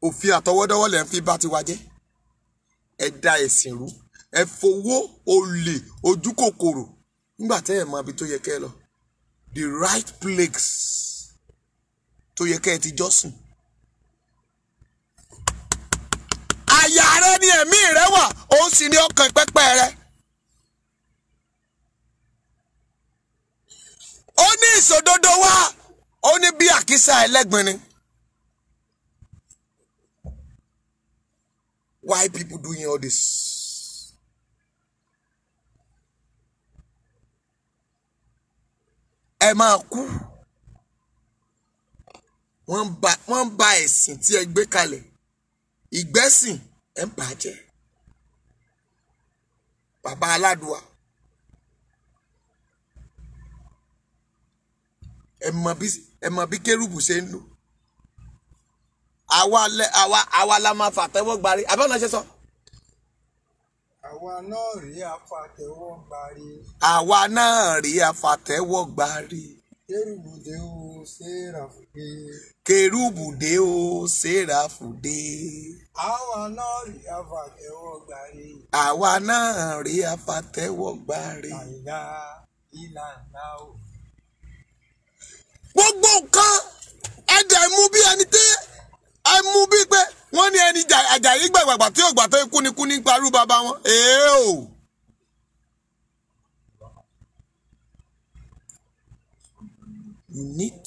Òfin àtọwọ́dọ́wọ́ lẹ̀ ń fi bá tiwa jẹ́. Ẹ da ẹ̀sìn rú. Ẹ fowó olè ojú kòkòrò nígbà tẹ́ ẹ̀ mọ ibi tó yẹ kẹ́ ẹ lọ. The right place tó yẹ kẹ́ ẹ ti jọ́sìn. Àyà rẹ ni ẹ̀mí rẹ wà, òun sì ni ọkàn pẹ́pẹ́ rẹ. Ó ní ìṣòdodo wá, ó ní bí àkísà ẹlẹ́gbin ni. Why people doing all this? Ẹ máa kú. Wọ́n ń ba ẹ̀sìn tí ẹ gbé kalẹ̀. Ìgbẹ́sìn ẹ̀ ń bàjẹ́. Bàbá aládùúà. Ẹ mọ bí kérúbù ṣe ń lò. Àwa la máa fàtẹ́wọ́ gbárí. Àbẹ́ ọ̀nà ṣe sọ. Àwa náà rí afàtẹ́wọ́ gbárí. Àwa náà rí afàtẹ́wọ́ gbárí. Kérúbù dé o, séráfù dé. Kérúbù dé o, séráfù dé. Àwa náà rí afàtẹ́wọ́ gbárí. Àwa náà rí afàtẹ́wọ́ gbárí. Àìlá ìlànà o. gbogbo nǹkan ẹ̀dẹ̀ mú bí ẹni tẹ́ ẹ mú bí pé wọ́n ní ẹni Àjàyí gbàgbàgbà tí ò gbà tó ikú ni kú ní parú bàbá wọn. O. You need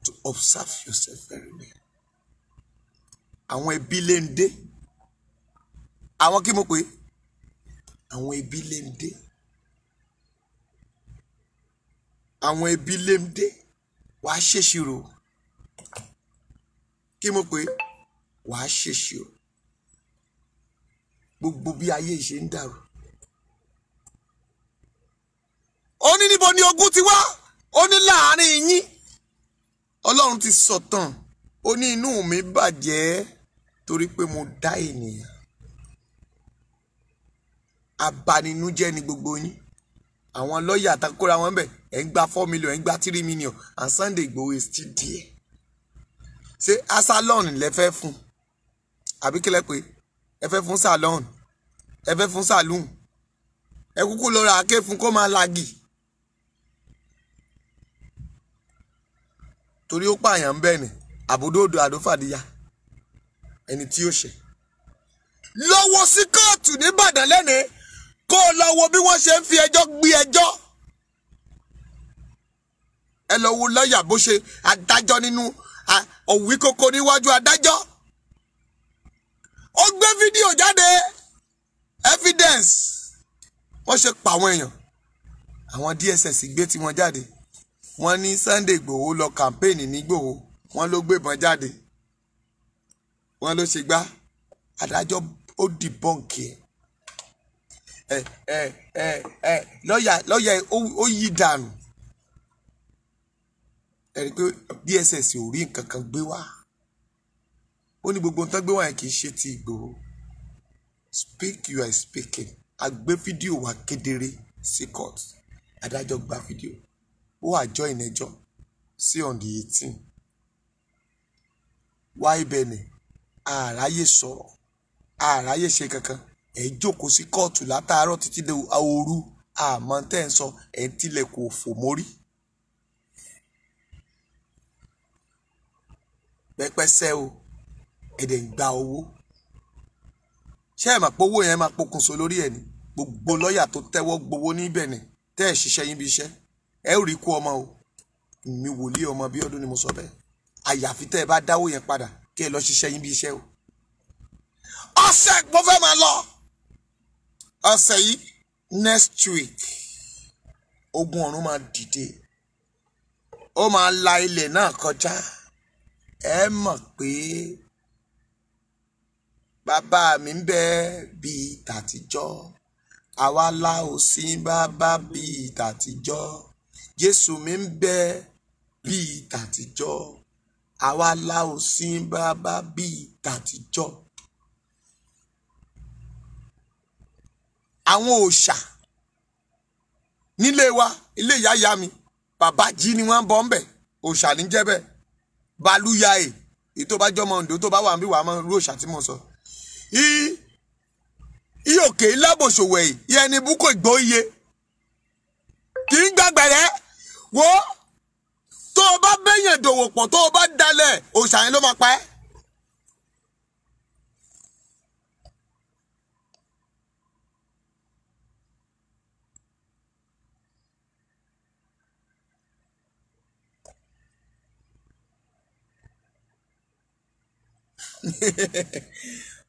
to observe yourself very well. Àwọn ẹbí lè ń dé. Àwọn kí mo pè é? Àwọn ẹbí lè ń dé. Àwọn ẹbí lè ń dé. Wàá ṣèṣirò. Kí mo pè é? Wàá ṣèṣirò. Gbogbo bí ayé ṣe ń dàrú. Ó ní níbo ni ogun ti wá? Ó ní láàárín yín. Ọlọ́run ti sọ̀tàn. Ó ní inú mi bàjẹ́ torí pé mo dá ènìyàn. Abaninújẹ́ ni gbogbo yín. Àwọn lọ́ọ̀yà àtàkùrà wọn bẹ̀ ẹ̀ ń gba 4 million ẹ̀ ń gba 3 million and Sunday Igboho is still there. Ṣé asalon lẹ fẹ́ fún? Àbí kí lẹ pé ẹ fẹ́ fún salon? Ẹ fẹ́ fún saloon? Ẹ kúkú lọ ra àáké fún kó máa lagi. Torí ó pààyàn bẹ́ẹ̀ ni àbúdódò àdófàdíyà ẹni tí ó ṣe. Lọ́wọ́ sí kóòtù ní Ìbàdàn lẹ́ni kó lọ wo bí wọ́n ṣe ń fi ẹjọ́ gbé ẹjọ́. Ẹ lọ wo lọ́ọ̀yà bó ṣe adájọ́ nínú òwí kókó níwájú adájọ́. Ó gbé fídíò jáde evidence wọ́n ṣe pa àwọn èèyàn. Àwọn DSS gbé tiwọn jáde. Wọ́n ní Sunday Igboho lọ kàmpéènì ní Igboho. Wọ́n ló gbébọn jáde. Wọ́n ló ṣe gbá. Adájọ́ ó dìbọ́ǹkì ẹ̀. Lọ́ọ̀yà ó yí dànù. Ẹ rí pé DSS ò rí nǹkan kan gbé wá. Ó ní gbogbo nǹkan gbé wá yẹn kì í ṣe ti Igboho. Speak you are speaking. A gbé fídíò wa kedere sí court. Adájọ́ gba fídíò. Ó àjọ ìnẹjọ́ sí on the 18. Wá ibẹ̀ ni àráyè sọ̀rọ̀ àráyè ṣe kankan. Ẹ jókòó sí kóòtù látàárọ̀ títí dé òru àmọ́ tẹ́ ń sọ ẹ̀ ń tilẹ̀ kò fò mórí. Pẹ́pẹ́sẹ́ o ẹ̀dẹ̀ ń gba owó. Ṣé ẹ mà pé owó yẹn máa pokùnso lórí ẹ̀ ni? Gbogbo lọ́ọ̀yà tó tẹ́wọ́ gbowó níbẹ̀ ni tẹ́ ẹ̀ ṣiṣẹ́ yín bí iṣẹ́. Ẹ ò rí kú ọmọ o. Mi wòlíì ọmọ Bíọ́dún ni mo sọ bẹ́ẹ̀. Àyàfi tẹ́ ẹ bá dáwó yẹn padà kí ẹ lọ ṣiṣẹ́ yín bí iṣẹ́ o. Ọ̀sẹ̀ mo fẹ́ máa lọ. Ọ̀sẹ̀ yìí next week ogun ọ̀run máa dìde. Ó máa la ilẹ̀ náà kọjá. Ẹ mọ̀ pé bàbá mi ń bẹ bíi tàtijọ́. Àwa la ò sin bàbá bíi tàtijọ́. Jésù mi ń bẹ bíi tàtijọ́. Àwa la ò sin bàbá bíi tàtijọ́. Àwọn òòṣà nílé wa, ilé ìyá mi, bàbá jí ni wọ́n bọ́ ń bẹ̀. Òòṣà ní jẹ́ bẹ́ẹ̀. Balúya ẹ̀ èyí tó bá jọmọ Oǹdó tó bá wà níbí wàá mọ irú òòṣà tí mo sọ. Òkè lábòṣòwò ẹ̀ ìyẹn ni búkò ìgbó iye. Kì í gbàgbẹ̀rẹ́ wo tó o bá bẹ́yẹn dòwò pọ̀ tó o bá dalẹ̀ òòṣà yẹn ló máa pa ẹ́.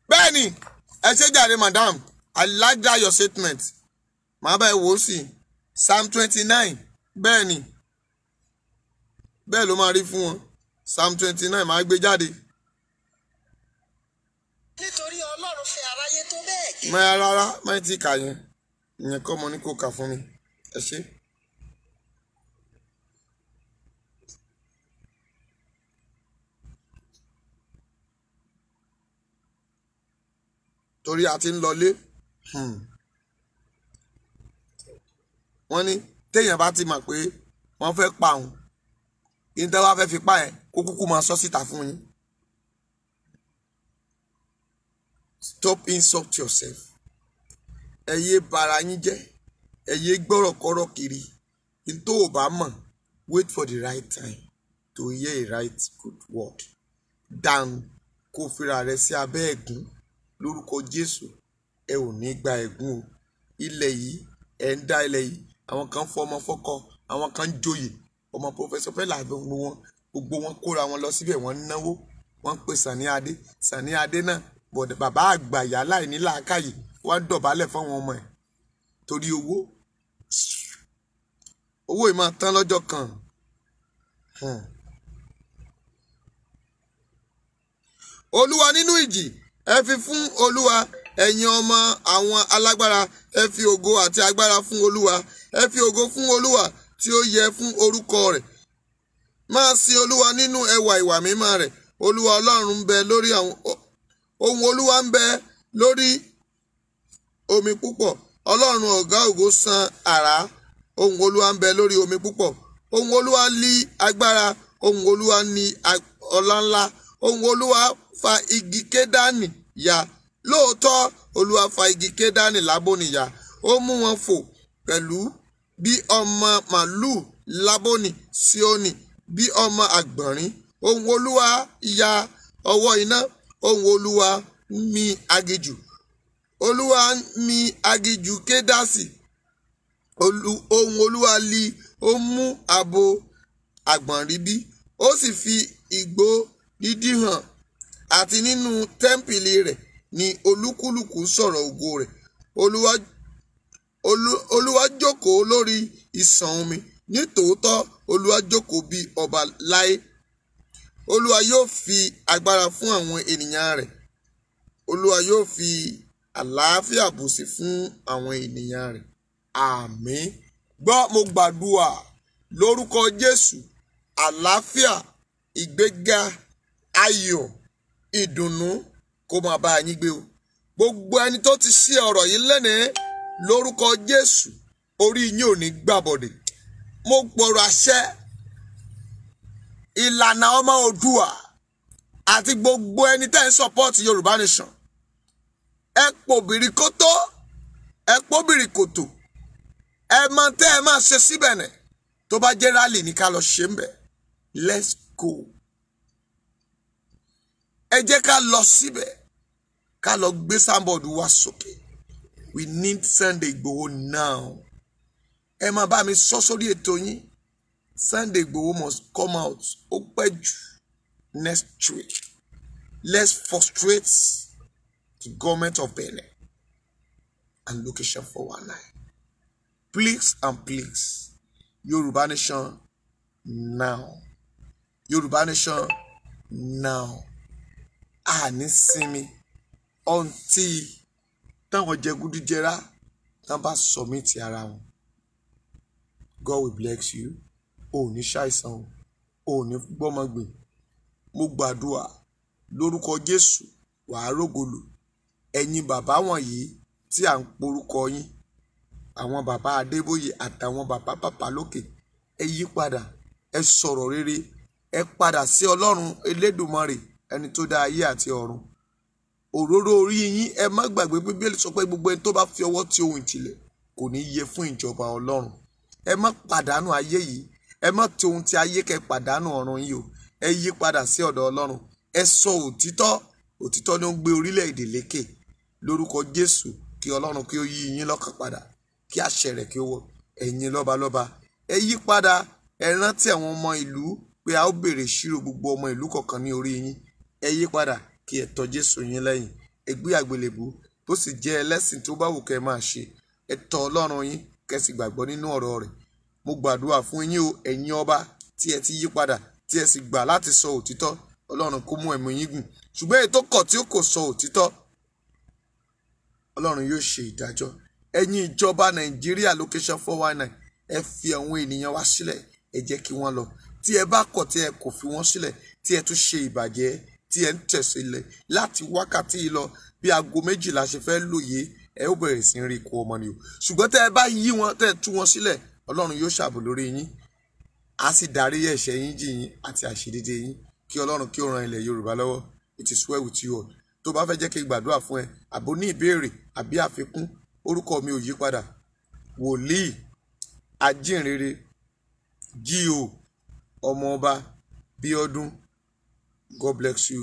Bẹ́ẹ̀ni ẹ ṣe jàre madam, I like that your statement. Màá bá ẹ wò ó sí Psalm 29. Bẹ́ẹ̀ni bẹ́ẹ̀ ló máa rí fún wọn. Psalm 29 máa gbé jáde. Nítorí Ọlọ́run fẹ́ aráyé tó bẹ́ẹ̀ gẹ́. Máa rárá máa ti kà yẹn. Ìyẹn kọ́ mo ní kó kà fún mi. Ẹ ṣé. Torí a ti ń lọlé. Wọ́n ní téèyàn bá ti mọ̀ pé wọ́n fẹ́ pa òun. Ìyẹn wá fẹ́ fi pa ẹ̀ kó kúkú máa sọ síta fún yín. Stop insult yourself. Ẹ yé bara yín jẹ́. Ẹ yé gbọ́rọ̀kọ́rọ̀ kiri. Ní tó o bá mọ̀ Wait for the right time to hear a right good word than kó fira rẹ sí abẹ́ ẹ̀gún. Lórúkọ Jésù ẹ ò ní gba ẹ̀gún o. Ilẹ̀ yìí ẹ̀ ń dá ilẹ̀ yìí, àwọn kan fọmọ fọ́kọ, àwọn kan ń joyè, ọmọ Professor Fẹlá gbogbo wọn kóra wọn lọ síbẹ̀, wọ́n ń náwó, wọ́n ń pè Sàní Adé náà bọ̀dẹ̀ bàbá àgbàyà láì ní làákàyè wọ́n dọ̀bálẹ̀ fáwọn ọmọ ẹ̀ torí owó yìí máa tán lọ́jọ́ kan. Olúwa nínú ìjì, ẹ fi fún Olúwa, ẹ̀yin ọmọ àwọn alágbára, ẹ fi ògo àti agbára fún Olúwa, ẹ fi ògo fún Olúwa tí ó yẹ fún orúkọ rẹ̀. Máa sin Olúwa nínú ẹwà ìwà mímọ́ rẹ̀. Olúwa Ọlọ́run ń bẹ lórí ohùn Olúwa ń bẹ lórí omi púpọ̀. Ọlọ́run ọ̀gá ògo san àrá. Ohùn Olúwa ń bẹ lórí omi púpọ̀. Ohùn Olúwa ní agbára. Ohùn Olúwa ní ọlá ńlá. Ohùn Olúwa fa igi Kédárì ya. Lóòótọ́ Olúwa fa igi Kédárì Lábónì ya. Ó mú wọn fò pẹ̀lú bí ọmọ màlúù Lábónì Síónì, bí ọmọ àgbọ̀nrín. Ohùn Olúwa ya ọwọ́ iná. Ohùn Olúwa mì aginjù. Olúwa mì aginjù Kédásì. Ohùn Olúwa lí ó mú abo àgbọ̀nrín bí. Ó sì fi igbó dídí hàn, àti nínú tẹ́ḿpìlì rẹ̀ ni olúkúlùkù sọ̀rọ̀ ògo rẹ̀. Olúwa jókòó lórí ìṣàn omi. Nítòótọ́ Olúwa jókòó bí ọba láé. Olúwa yóò fi agbára fún àwọn ènìyàn rẹ̀. Olúwa yóò fi àlàáfíà bùsí fún àwọn ènìyàn rẹ̀. Àmín. Gbọ́, mo gbàdúrà lórúkọ Jésù, àlàáfíà, ìgbéga, ayọ̀, ìdùnnú kó máa bá yín gbé o. Gbogbo ẹni tó ti ṣí ọ̀rọ̀ yìí lẹ́nìí lórúkọ Jésù, orí yín ò ní gbàbọ̀dẹ̀. Mo gbọ́rọ̀ àṣẹ ìlànà ọmọ Oòduà àti gbogbo ẹni tẹ́ ń support Yorùbá Nation. Ẹ pòbìrì kótó, ẹ pòbìrì kòtò, ẹ mọ tẹ́ ẹ máa ṣe síbẹ̀ nẹ̀. Tó bá jẹ́ rálì ní ká lọ ṣe ń bẹ̀. Let's go. Ẹ jẹ́ ká lọ síbẹ̀, ká lọ gbé sáńbọ̀dù wa sókè. We need Sunday Igboho now. Ẹ máa bá mi sọ sórí ètò yín. Sunday Igboho must come out. Ó pẹ́ jù next week. Let's frustrate the government of Benin and location 419. Please and please, Yorùbá Nation now. Yorùbá Nation now. Ní sinmi until táwọn jẹgúdújẹrá tán bá submit ara wọn. God will bless you. O ní ṣàìsàn, o ní gbọ́mọgbìn. Mo gbàdúrà lórúkọ Jésù, wàá rógolò. Ẹ̀yin bàbá wọ̀nyí tí à ń porúkọ yín, àwọn bàbá Adébóyè àtàwọn bàbá lókè, ẹ yí padà, ẹ sọ̀rọ̀ rere, ẹ padà sí Ọlọ́run Elédùmarè, ẹni tó dá ayé àti ọ̀run. Òróró orí yín, ẹ má gbàgbé Bíbélì sọ pé gbogbo ẹni tó bá fi ọwọ́ tì ohun ìtìlẹ̀ kò ní yẹ fún ìjọba Ọlọ́run. Ẹ má pàdánù ayé yìí, ẹ má ti ohun tí ayé kẹ́ pàdánù ọ̀run yìí o. Ẹ yí padà sí ọ̀dọ̀ Ọlọ́run. Ẹ sọ òtítọ́, òtítọ́ ni ó ń gbé orílẹ̀-èdè lékè. Lórúkọ Jésù, kí Ọlọ́run kí ó yí yín lọ́kàn padà, kí àṣẹ rẹ̀ kí ó wọ̀. Ẹ̀yin lọ́balọ́ba, ẹ yí padà, ẹ rántí àwọn ọmọ ìlú pé a ó béèrè ìṣirò gbogbo ọmọ ìlú kọ̀ọ̀kan ní orí yín. Ẹ yí padà, kí ẹ tọ̀ Jésù yín lẹ́yìn. Ẹ gbé àgbélébù tó sì jẹ́ ẹlẹ́sìn tó bá wù kẹ́ máa ṣe. Ẹ tọ̀ Ọlọ́run yín, kẹ́ sì gbàgbọ́ nínú ọ̀rọ̀ rẹ̀. Mo gbàdúrà fún yín o, ẹ̀yin ọba tí ẹ ti yí padà, tí ẹ sì gbà láti sọ òtítọ́. Ọlọ́run kó mú ẹ̀mí yín gùn. Ṣùgbọ́n èyí tó kọ̀ tí ó kò sọ òtítọ́, Ọlọ́run yóò ṣe ìdájọ́. Ẹ̀yin ìjọba Nàìjíríà location 419, ẹ fi àwọn ènìyàn wa sílẹ̀, ẹ jẹ́ kí wọ́n lọ. Tí ẹ bá kọ̀ tí ẹ kò fi wọ́n sílẹ̀, tí ẹ tún ṣe ìbàjẹ́, tí ẹ ń tẹ̀sílẹ̀ láti wákàtí yìí lọ bí aago 12 ṣe fẹ́ lòye, ẹ ó bẹ̀rẹ̀ sí rí ikú ọmọ ni o. Ṣùgbọ́n tẹ́ ẹ bá yí wọn, tẹ́ ẹ tú wọn sílẹ̀, Ọlọ́run yóò ṣàbò lórí yín. A sì darí ẹ̀ṣẹ̀ yín jì yín àti àṣedédé yín. Kí Ọlọ́run kí ó ran ilẹ̀ Yorùbá lọ́wọ́. It is well with you all. Tó bá fẹ́ jẹ́ kí n gbàdúrà fún ẹ, àbò ní ìbéèrè àbí àfikún, orúkọ mi ò yí padà. Wòlíì, ajínrere, G.O. Ọmọọba Bíọ́dún. God bless you.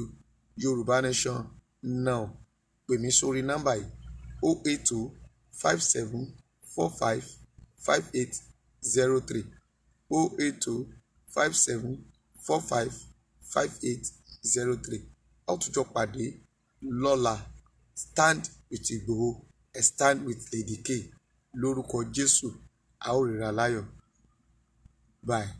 Yorùbá Nation now. Pè mí sórí nọ́mbà yìí 082 57 45 5803 082 57 45 5803. How to jọ pàdé lọ́la. Stand with Igboho, stand with Lady K. Lórúkọ Jésù, a ó ríra láyọ̀. Bye.